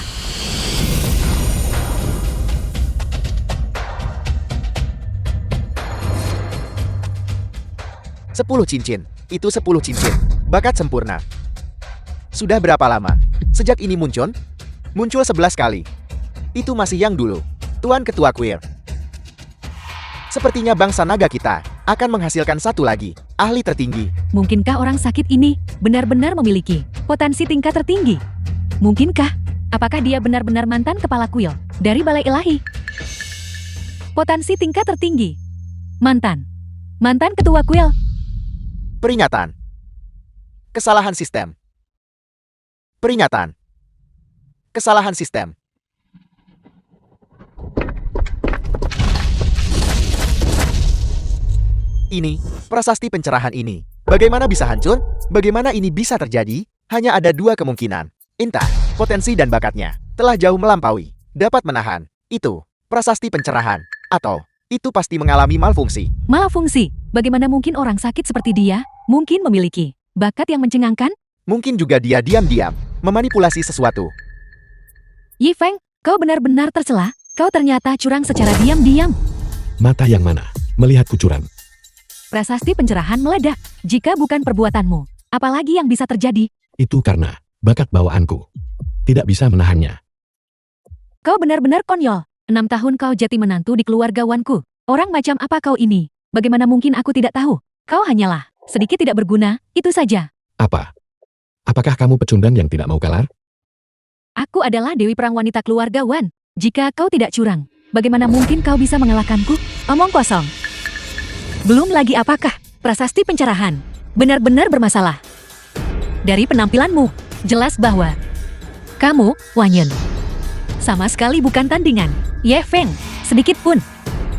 Sepuluh cincin. Itu 10 cincin. Bakat sempurna. Sudah berapa lama? Sejak ini muncul? Muncul 11 kali. Itu masih yang dulu. Tuan Ketua Queer. Sepertinya bangsa naga kita akan menghasilkan satu lagi, ahli tertinggi. Mungkinkah orang sakit ini benar-benar memiliki potensi tingkat tertinggi? Mungkinkah? Apakah dia benar-benar mantan kepala kuil dari Balai Ilahi? Potensi tingkat tertinggi. Mantan ketua kuil. Peringatan. Kesalahan sistem. Peringatan. Kesalahan sistem. Ini, prasasti pencerahan ini. Bagaimana bisa hancur? Bagaimana ini bisa terjadi? Hanya ada dua kemungkinan. Entah, potensi dan bakatnya telah jauh melampaui, dapat menahan. Itu, prasasti pencerahan. Atau, itu pasti mengalami malfungsi. Malfungsi. Bagaimana mungkin orang sakit seperti dia mungkin memiliki bakat yang mencengangkan? Mungkin juga dia diam-diam memanipulasi sesuatu. Yi Feng, kau benar-benar tercela. Kau ternyata curang secara diam-diam. Mata yang mana melihat kucuran? Prasasti pencerahan meledak. Jika bukan perbuatanmu, apalagi yang bisa terjadi? Itu karena bakat bawaanku. Tidak bisa menahannya. Kau benar-benar konyol. 6 tahun kau jadi menantu di keluargawanku. Orang macam apa kau ini? Bagaimana mungkin aku tidak tahu? Kau hanyalah sedikit tidak berguna, itu saja. Apa? Apakah kamu pecundang yang tidak mau kalah? Aku adalah Dewi Perang Wanita keluarga Wan. Jika kau tidak curang, bagaimana mungkin kau bisa mengalahkanku? Omong kosong. Belum lagi apakah prasasti pencerahan benar-benar bermasalah? Dari penampilanmu, jelas bahwa kamu, Wan Yun, sama sekali bukan tandingan. Ye Feng, sedikit pun.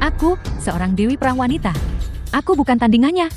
Aku, seorang Dewi Perang Wanita. Aku bukan tandingannya.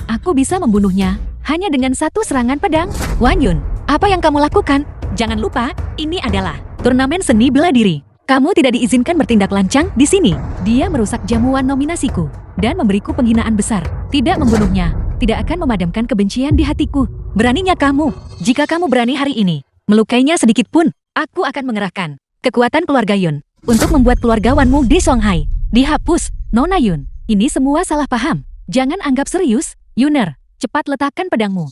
Aku bisa membunuhnya hanya dengan satu serangan pedang. Wan Yun, apa yang kamu lakukan? Jangan lupa, ini adalah turnamen seni bela diri. Kamu tidak diizinkan bertindak lancang di sini. Dia merusak jamuan nominasiku dan memberiku penghinaan besar. Tidak membunuhnya, tidak akan memadamkan kebencian di hatiku. Beraninya kamu, jika kamu berani hari ini melukainya sedikit pun, aku akan mengerahkan kekuatan keluarga Yun untuk membuat keluargawanmu di Songhai dihapus. Nona Yun, ini semua salah paham. Jangan anggap serius, Yuner. Cepat letakkan pedangmu.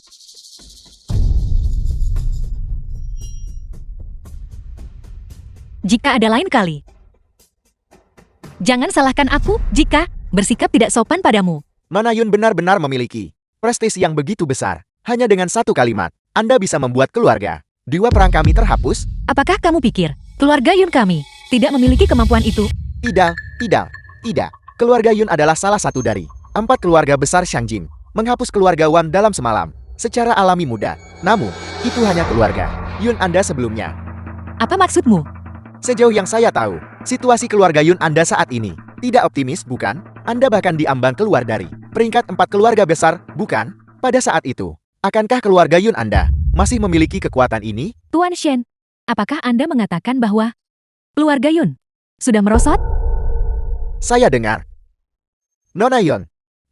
Jika ada lain kali, jangan salahkan aku jika bersikap tidak sopan padamu. Nona Yun benar-benar memiliki prestasi yang begitu besar. Hanya dengan satu kalimat, Anda bisa membuat keluarga Dewa Perang kami terhapus? Apakah kamu pikir keluarga Yun kami tidak memiliki kemampuan itu? Tidak. Keluarga Yun adalah salah satu dari 4 keluarga besar Shangjin. Menghapus keluarga Wan dalam semalam, secara alami mudah. Namun, itu hanya keluarga Yun Anda sebelumnya. Apa maksudmu? Sejauh yang saya tahu, situasi keluarga Yun Anda saat ini tidak optimis, bukan? Anda bahkan diambang keluar dari peringkat 4 keluarga besar, bukan? Pada saat itu, akankah keluarga Yun Anda masih memiliki kekuatan ini? Tuan Shen, apakah Anda mengatakan bahwa keluarga Yun sudah merosot? Saya dengar. Nona Yun,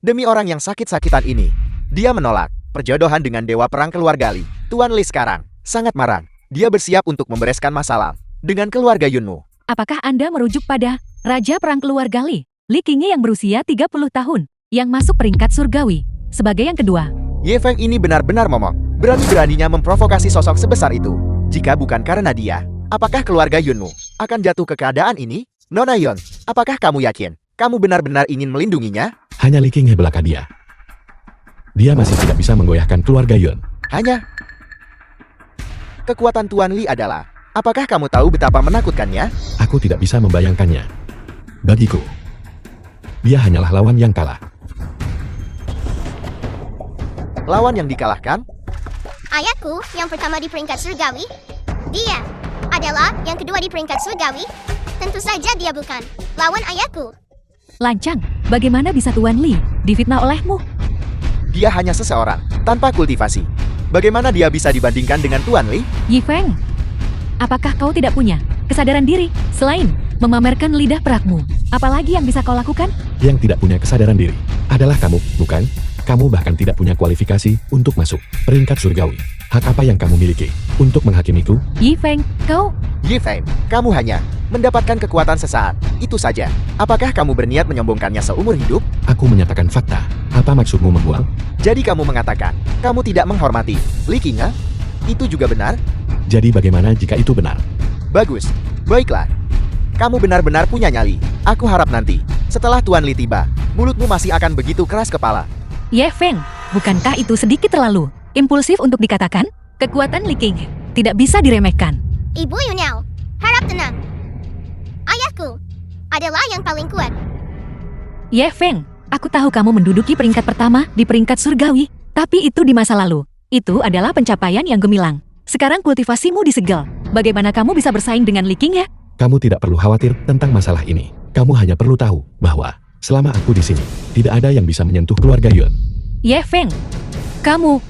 demi orang yang sakit-sakitan ini, dia menolak perjodohan dengan Dewa Perang keluarga Li. Tuan Li sekarang sangat marah. Dia bersiap untuk membereskan masalah dengan keluarga Yunmu. Apakah Anda merujuk pada Raja Perang keluarga Li Qingye yang berusia 30 tahun, yang masuk peringkat surgawi, sebagai yang kedua? Ye Feng ini benar-benar momok. Berani-beraninya memprovokasi sosok sebesar itu. Jika bukan karena dia, apakah keluarga Yunmu akan jatuh ke keadaan ini? Nona Yun, apakah kamu yakin kamu benar-benar ingin melindunginya? Hanya Li Qingye belaka dia. Dia masih tidak bisa menggoyahkan keluarga Yun. Hanya kekuatan Tuan Li adalah, apakah kamu tahu betapa menakutkannya? Aku tidak bisa membayangkannya. Bagiku, dia hanyalah lawan yang kalah. Lawan yang dikalahkan? Ayahku yang pertama di peringkat surgawi. Dia adalah yang kedua di peringkat surgawi. Tentu saja dia bukan lawan ayahku. Lancang, bagaimana bisa Tuan Li difitnah olehmu? Dia hanya seseorang tanpa kultivasi. Bagaimana dia bisa dibandingkan dengan Tuan Li? Yi Feng, apakah kau tidak punya kesadaran diri selain memamerkan lidah perakmu? Apalagi yang bisa kau lakukan? Yang tidak punya kesadaran diri adalah kamu, bukan? Kamu bahkan tidak punya kualifikasi untuk masuk peringkat surgawi. Hak apa yang kamu miliki untuk menghakimiku? Yi Feng, kau Ye Feng, kamu hanya Mendapatkan kekuatan sesaat, itu saja. Apakah kamu berniat menyombongkannya seumur hidup? Aku menyatakan fakta. Apa maksudmu membuang? Jadi kamu mengatakan, kamu tidak menghormati Li Qingge? Itu juga benar? Jadi bagaimana jika itu benar? Bagus. Baiklah. Kamu benar-benar punya nyali. Aku harap nanti, setelah Tuan Li tiba, mulutmu masih akan begitu keras kepala. Ye Feng, bukankah itu sedikit terlalu impulsif untuk dikatakan? Kekuatan Li Qingge tidak bisa diremehkan. Ibu Yunyao, harap tenang. Ayahku adalah yang paling kuat. Ye Feng, aku tahu kamu menduduki peringkat pertama di peringkat surgawi, tapi itu di masa lalu. Itu adalah pencapaian yang gemilang. Sekarang kultivasimu disegel. Bagaimana kamu bisa bersaing dengan Li Qingge? Kamu tidak perlu khawatir tentang masalah ini. Kamu hanya perlu tahu bahwa selama aku di sini, tidak ada yang bisa menyentuh keluarga Yun. Ye Feng, kamu...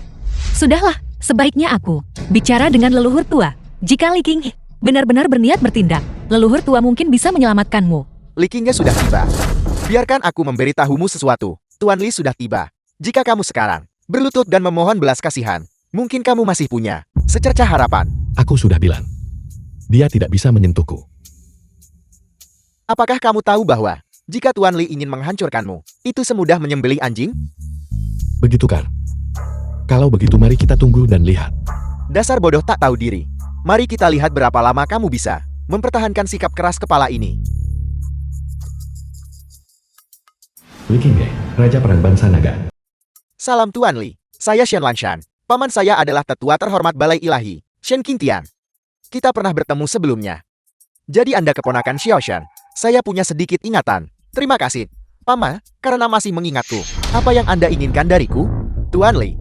Sudahlah, sebaiknya aku bicara dengan leluhur tua. Jika Li Qingge benar-benar berniat bertindak, leluhur tua mungkin bisa menyelamatkanmu. Li Qingge sudah tiba. Biarkan aku memberitahumu sesuatu. Tuan Li sudah tiba. Jika kamu sekarang berlutut dan memohon belas kasihan, mungkin kamu masih punya secercah harapan. Aku sudah bilang, dia tidak bisa menyentuhku. Apakah kamu tahu bahwa jika Tuan Li ingin menghancurkanmu, itu semudah menyembelih anjing? Begitu kan? Kalau begitu mari kita tunggu dan lihat. Dasar bodoh tak tahu diri. Mari kita lihat berapa lama kamu bisa mempertahankan sikap keras kepala ini. Li Qingge, Raja Perang Bangsa Naga. Salam Tuan Li. Saya Shen Lanshan. Paman saya adalah tetua terhormat Balai Ilahi, Shen Qingtian. Kita pernah bertemu sebelumnya. Jadi Anda keponakan Xiao Shen. Saya punya sedikit ingatan. Terima kasih, Paman, karena masih mengingatku. Apa yang Anda inginkan dariku? Tuan Li,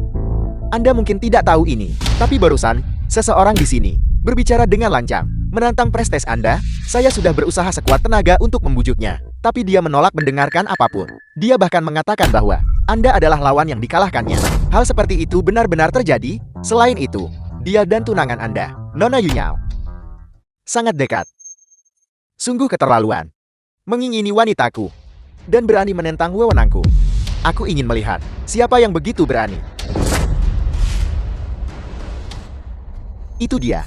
Anda mungkin tidak tahu ini, tapi barusan, seseorang di sini berbicara dengan lancang, menantang prestis Anda. Saya sudah berusaha sekuat tenaga untuk membujuknya, tapi dia menolak mendengarkan apapun. Dia bahkan mengatakan bahwa Anda adalah lawan yang dikalahkannya. Hal seperti itu benar-benar terjadi. Selain itu, dia dan tunangan Anda, Nona Yunyao, sangat dekat. Sungguh keterlaluan. Mengingini wanitaku dan berani menentang wewenangku. Aku ingin melihat siapa yang begitu berani. Itu dia.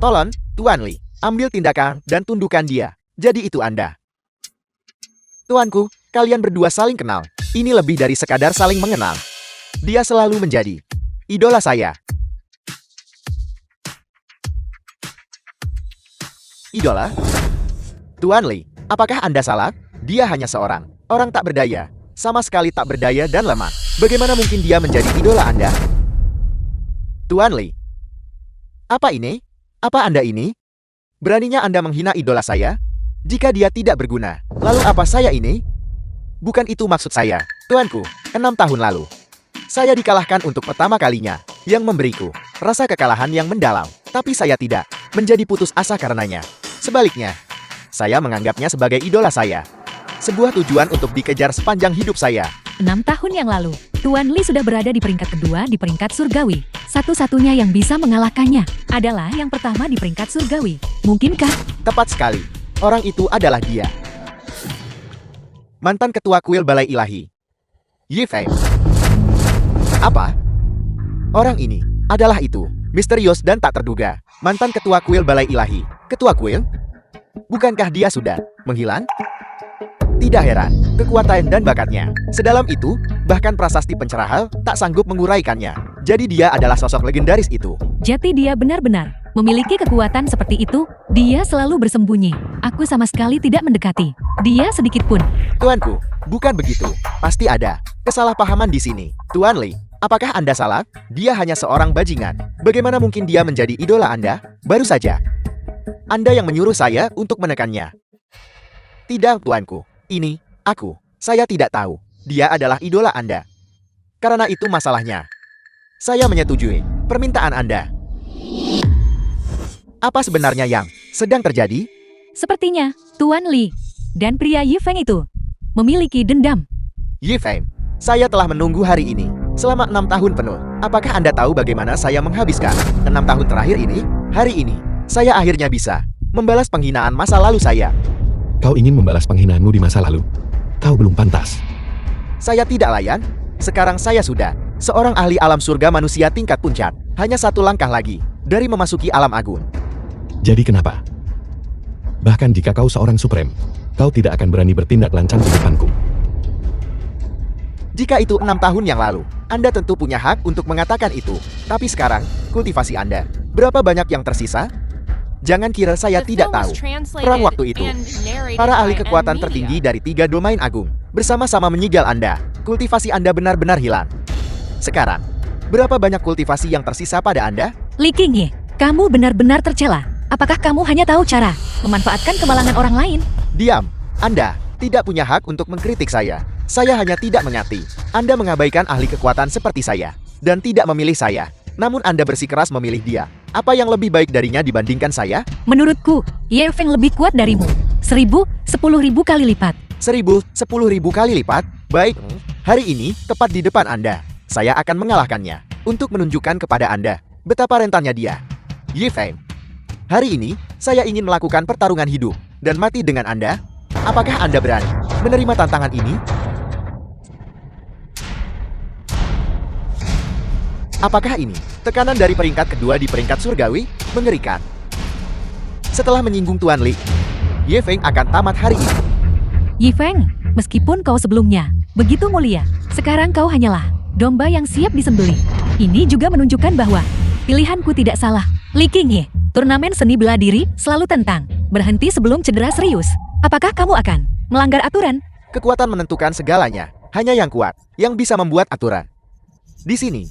Tolong, Tuan Li, ambil tindakan dan tundukkan dia. Jadi itu Anda. Tuanku, kalian berdua saling kenal. Ini lebih dari sekadar saling mengenal. Dia selalu menjadi idola saya. Idola? Tuan Li, apakah Anda salah? Dia hanya seorang orang tak berdaya. Sama sekali tak berdaya dan lemah. Bagaimana mungkin dia menjadi idola Anda? Tuan Li, apa ini? Apa Anda ini? Beraninya Anda menghina idola saya? Jika dia tidak berguna, lalu apa saya ini? Bukan itu maksud saya, Tuanku. 6 tahun lalu, saya dikalahkan untuk pertama kalinya, yang memberiku rasa kekalahan yang mendalam. Tapi saya tidak menjadi putus asa karenanya. Sebaliknya, saya menganggapnya sebagai idola saya. Sebuah tujuan untuk dikejar sepanjang hidup saya. 6 tahun yang lalu, Tuan Li sudah berada di peringkat kedua di peringkat surgawi. Satu-satunya yang bisa mengalahkannya adalah yang pertama di peringkat surgawi. Mungkinkah? Tepat sekali. Orang itu adalah dia. Mantan ketua kuil Balai Ilahi, Ye Feng. Apa? Orang ini adalah itu. Misterius dan tak terduga. Mantan ketua kuil Balai Ilahi. Ketua kuil? Bukankah dia sudah menghilang? Tidak heran, kekuatan dan bakatnya sedalam itu, bahkan prasasti pencerahal tak sanggup menguraikannya. Jadi dia adalah sosok legendaris itu. Jati dia benar-benar memiliki kekuatan seperti itu. Dia selalu bersembunyi. Aku sama sekali tidak mendekati dia sedikit pun. Tuanku, bukan begitu. Pasti ada kesalahpahaman di sini. Tuan Li, apakah Anda salah? Dia hanya seorang bajingan. Bagaimana mungkin dia menjadi idola Anda? Baru saja Anda yang menyuruh saya untuk menekannya. Tidak, Tuanku. Ini, saya tidak tahu. Dia adalah idola Anda. Karena itu masalahnya. Saya menyetujui permintaan Anda. Apa sebenarnya yang sedang terjadi? Sepertinya, Tuan Li dan pria Ye Feng itu memiliki dendam. Ye Feng, saya telah menunggu hari ini selama 6 tahun penuh. Apakah Anda tahu bagaimana saya menghabiskan 6 tahun terakhir ini? Hari ini, saya akhirnya bisa membalas penghinaan masa lalu saya. Kau ingin membalas penghinaanmu di masa lalu? Kau belum pantas. Saya tidak layan. Sekarang saya sudah seorang ahli alam surga manusia tingkat puncak. Hanya 1 langkah lagi dari memasuki alam agung. Jadi kenapa? Bahkan jika kau seorang supreme, kau tidak akan berani bertindak lancang di depanku. Jika itu 6 tahun yang lalu, Anda tentu punya hak untuk mengatakan itu. Tapi sekarang, kultivasi Anda, berapa banyak yang tersisa? Jangan kira saya The tidak film was tahu. translated Perang waktu itu, and narrated para ahli by kekuatan N-Media. tertinggi dari 3 domain agung bersama-sama menyegel Anda. Kultivasi Anda benar-benar hilang. Sekarang, berapa banyak kultivasi yang tersisa pada Anda? Li Qingye, kamu benar-benar tercela. Apakah kamu hanya tahu cara memanfaatkan kemalangan orang lain? Diam. Anda tidak punya hak untuk mengkritik saya. Saya hanya tidak mengerti. Anda mengabaikan ahli kekuatan seperti saya dan tidak memilih saya. Namun Anda bersikeras memilih dia. Apa yang lebih baik darinya dibandingkan saya? Menurutku, Ye Feng lebih kuat darimu. 1000, 10.000 kali lipat. 1000, 10.000 kali lipat? Baik, hari ini, tepat di depan Anda, saya akan mengalahkannya. Untuk menunjukkan kepada Anda betapa rentannya dia. Ye Feng. Hari ini, saya ingin melakukan pertarungan hidup dan mati dengan Anda. Apakah Anda berani menerima tantangan ini? Apakah ini tekanan dari peringkat kedua di peringkat surgawi? Mengerikan. Setelah menyinggung Tuan Li, Ye Feng akan tamat hari ini. Ye Feng, meskipun kau sebelumnya begitu mulia, sekarang kau hanyalah domba yang siap disembelih. Ini juga menunjukkan bahwa pilihanku tidak salah. Li Qingye, turnamen seni bela diri selalu tentang berhenti sebelum cedera serius. Apakah kamu akan melanggar aturan? Kekuatan menentukan segalanya. Hanya yang kuat yang bisa membuat aturan. Di sini,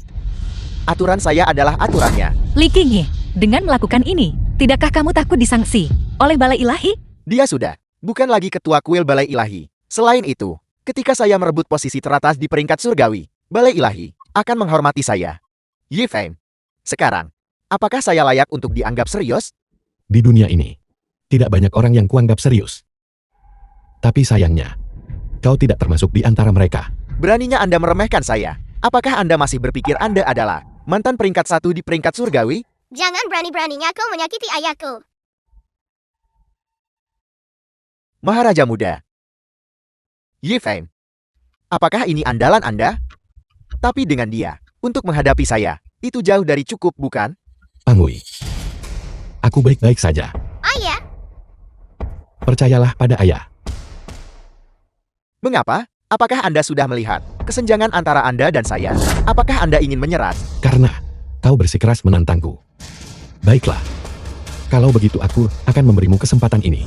aturan saya adalah aturannya. Li Qingye, dengan melakukan ini, tidakkah kamu takut disangsi oleh Balai Ilahi? Dia sudah bukan lagi ketua kuil Balai Ilahi. Selain itu, ketika saya merebut posisi teratas di peringkat surgawi, Balai Ilahi akan menghormati saya. Ye Feng, sekarang, apakah saya layak untuk dianggap serius? Di dunia ini, tidak banyak orang yang kuanggap serius. Tapi sayangnya, kau tidak termasuk di antara mereka. Beraninya Anda meremehkan saya. Apakah Anda masih berpikir Anda adalah mantan peringkat 1 di peringkat surgawi? Jangan berani-beraninya kau menyakiti ayahku. Maharaja muda. Ye Feng, apakah ini andalan Anda? Tapi dengan dia, untuk menghadapi saya, itu jauh dari cukup, bukan? Pangui. Aku baik-baik saja. Ayah, Percayalah pada ayah. Mengapa? Apakah Anda sudah melihat kesenjangan antara Anda dan saya? Apakah Anda ingin menyerah? Karena kau bersikeras menantangku. Baiklah. Kalau begitu aku akan memberimu kesempatan ini.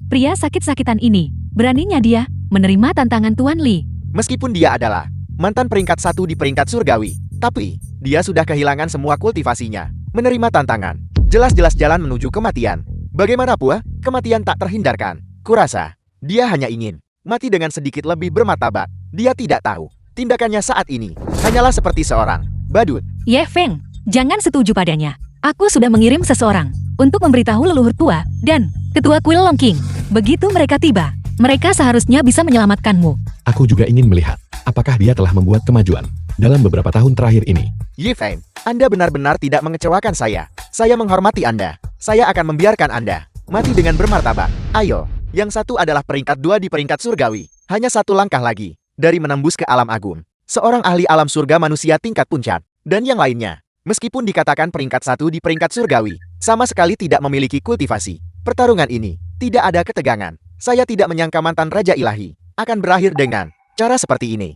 Pria sakit-sakitan ini, beraninya dia menerima tantangan Tuan Li. Meskipun dia adalah mantan peringkat 1 di peringkat surgawi, tapi dia sudah kehilangan semua kultivasinya. Menerima tantangan, jelas-jelas jalan menuju kematian. Bagaimanapun, kematian tak terhindarkan. Kurasa, dia hanya ingin mati dengan sedikit lebih bermartabat. Dia tidak tahu, tindakannya saat ini hanyalah seperti seorang badut. Ye Feng, jangan setuju padanya. Aku sudah mengirim seseorang untuk memberitahu leluhur tua dan ketua kuil Long King. Begitu mereka tiba, mereka seharusnya bisa menyelamatkanmu. Aku juga ingin melihat apakah dia telah membuat kemajuan dalam beberapa tahun terakhir ini. Ye Feng, Anda benar-benar tidak mengecewakan saya. Saya menghormati Anda. Saya akan membiarkan Anda mati dengan bermartabat. Ayo, yang satu adalah peringkat 2 di peringkat surgawi. Hanya satu langkah lagi dari menembus ke alam agung. Seorang ahli alam surga manusia tingkat puncak. Dan yang lainnya, meskipun dikatakan peringkat 1 di peringkat surgawi, sama sekali tidak memiliki kultivasi. Pertarungan ini tidak ada ketegangan. Saya tidak menyangka mantan Raja Ilahi akan berakhir dengan cara seperti ini.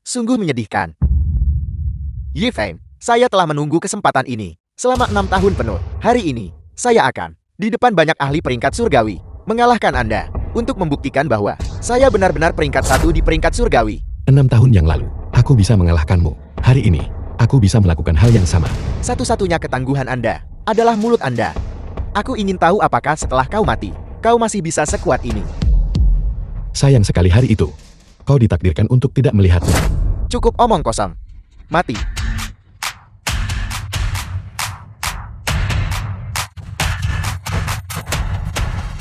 Sungguh menyedihkan. Ye Feng, saya telah menunggu kesempatan ini selama 6 tahun penuh. Hari ini, saya akan di depan banyak ahli peringkat surgawi mengalahkan Anda untuk membuktikan bahwa saya benar-benar peringkat 1 di peringkat surgawi. 6 tahun yang lalu, aku bisa mengalahkanmu. Hari ini, aku bisa melakukan hal yang sama. Satu-satunya ketangguhan Anda adalah mulut Anda. Aku ingin tahu apakah setelah kau mati, kau masih bisa sekuat ini. Sayang sekali hari itu, kau ditakdirkan untuk tidak melihatnya. Cukup omong kosong. Mati.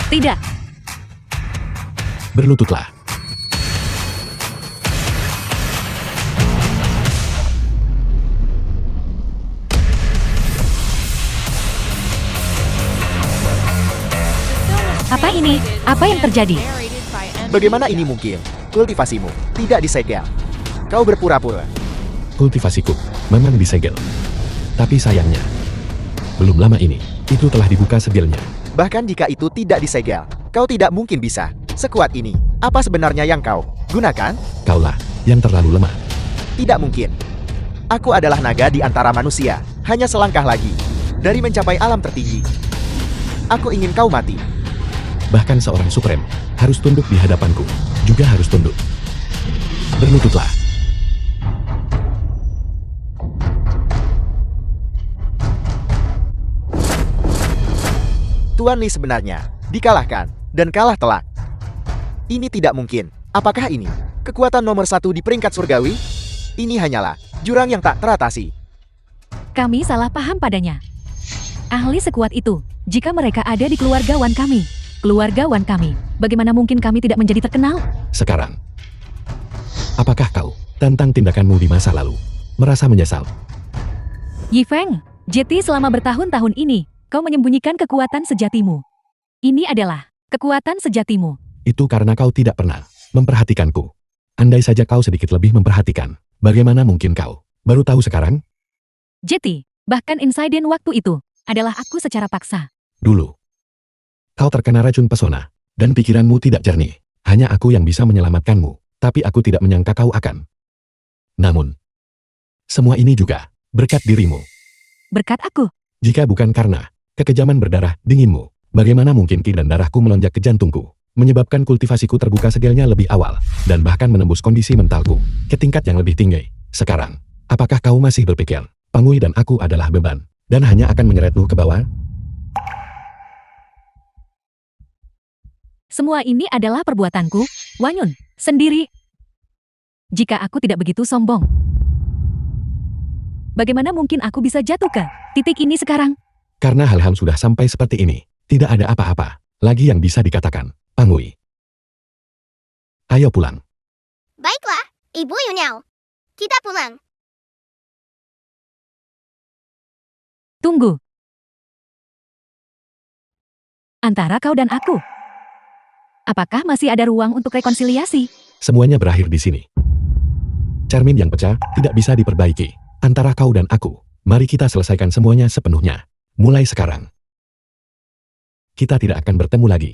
Tidak, Berlututlah. apa ini? Apa yang terjadi? Bagaimana ini mungkin? Kultivasimu tidak disegel. Kau berpura-pura. Kultivasiku memang disegel. Tapi sayangnya, belum lama ini, Itu telah dibuka segelnya. Bahkan jika itu tidak disegel, kau tidak mungkin bisa sekuat ini. Apa sebenarnya yang kau gunakan? Kaulah yang terlalu lemah. Tidak mungkin. Aku adalah naga di antara manusia. Hanya selangkah lagi dari mencapai alam tertinggi. Aku ingin kau mati. Bahkan seorang supreme harus tunduk di hadapanku. Juga harus tunduk. Berlututlah. Tuan Li sebenarnya dikalahkan dan kalah telak. Ini tidak mungkin. Apakah ini kekuatan nomor 1 di peringkat surgawi? Ini hanyalah jurang yang tak teratasi. Kami salah paham padanya. Ahli sekuat itu, jika mereka ada di keluarga Wan kami. Keluarga Wan kami, bagaimana mungkin kami tidak menjadi terkenal? Sekarang, apakah kau tentang tindakanmu di masa lalu merasa menyesal? Yi Feng, Jeti selama bertahun-tahun ini, kau menyembunyikan kekuatan sejatimu. Ini adalah kekuatan sejatimu. Itu karena kau tidak pernah memperhatikanku. Andai saja kau sedikit lebih memperhatikan, bagaimana mungkin kau baru tahu sekarang? Jeti, bahkan insiden waktu itu, adalah aku secara paksa. Dulu, kau terkena racun pesona, dan pikiranmu tidak jernih. Hanya aku yang bisa menyelamatkanmu, tapi aku tidak menyangka kau akan. Namun, semua ini juga berkat dirimu. Berkat aku, Jika bukan karena kekejaman berdarah dinginmu, bagaimana mungkin ki dan darahku melonjak ke jantungku, menyebabkan kultivasiku terbuka segelnya lebih awal, dan bahkan menembus kondisi mentalku ke tingkat yang lebih tinggi. Sekarang, apakah kau masih berpikir, Pangui dan aku adalah beban, dan hanya akan menyeretmu ke bawah? semua ini adalah perbuatanku, Wanyun, sendiri. Jika aku tidak begitu sombong, bagaimana mungkin aku bisa jatuh ke titik ini sekarang? Karena hal-hal sudah sampai seperti ini, tidak ada apa-apa lagi yang bisa dikatakan, Pangui. Ayo pulang. Baiklah, Ibu Yunyao. Kita pulang. Tunggu. Antara kau dan aku, apakah masih ada ruang untuk rekonsiliasi? Semuanya berakhir di sini. Cermin yang pecah tidak bisa diperbaiki. Antara kau dan aku, mari kita selesaikan semuanya sepenuhnya. Mulai sekarang, kita tidak akan bertemu lagi.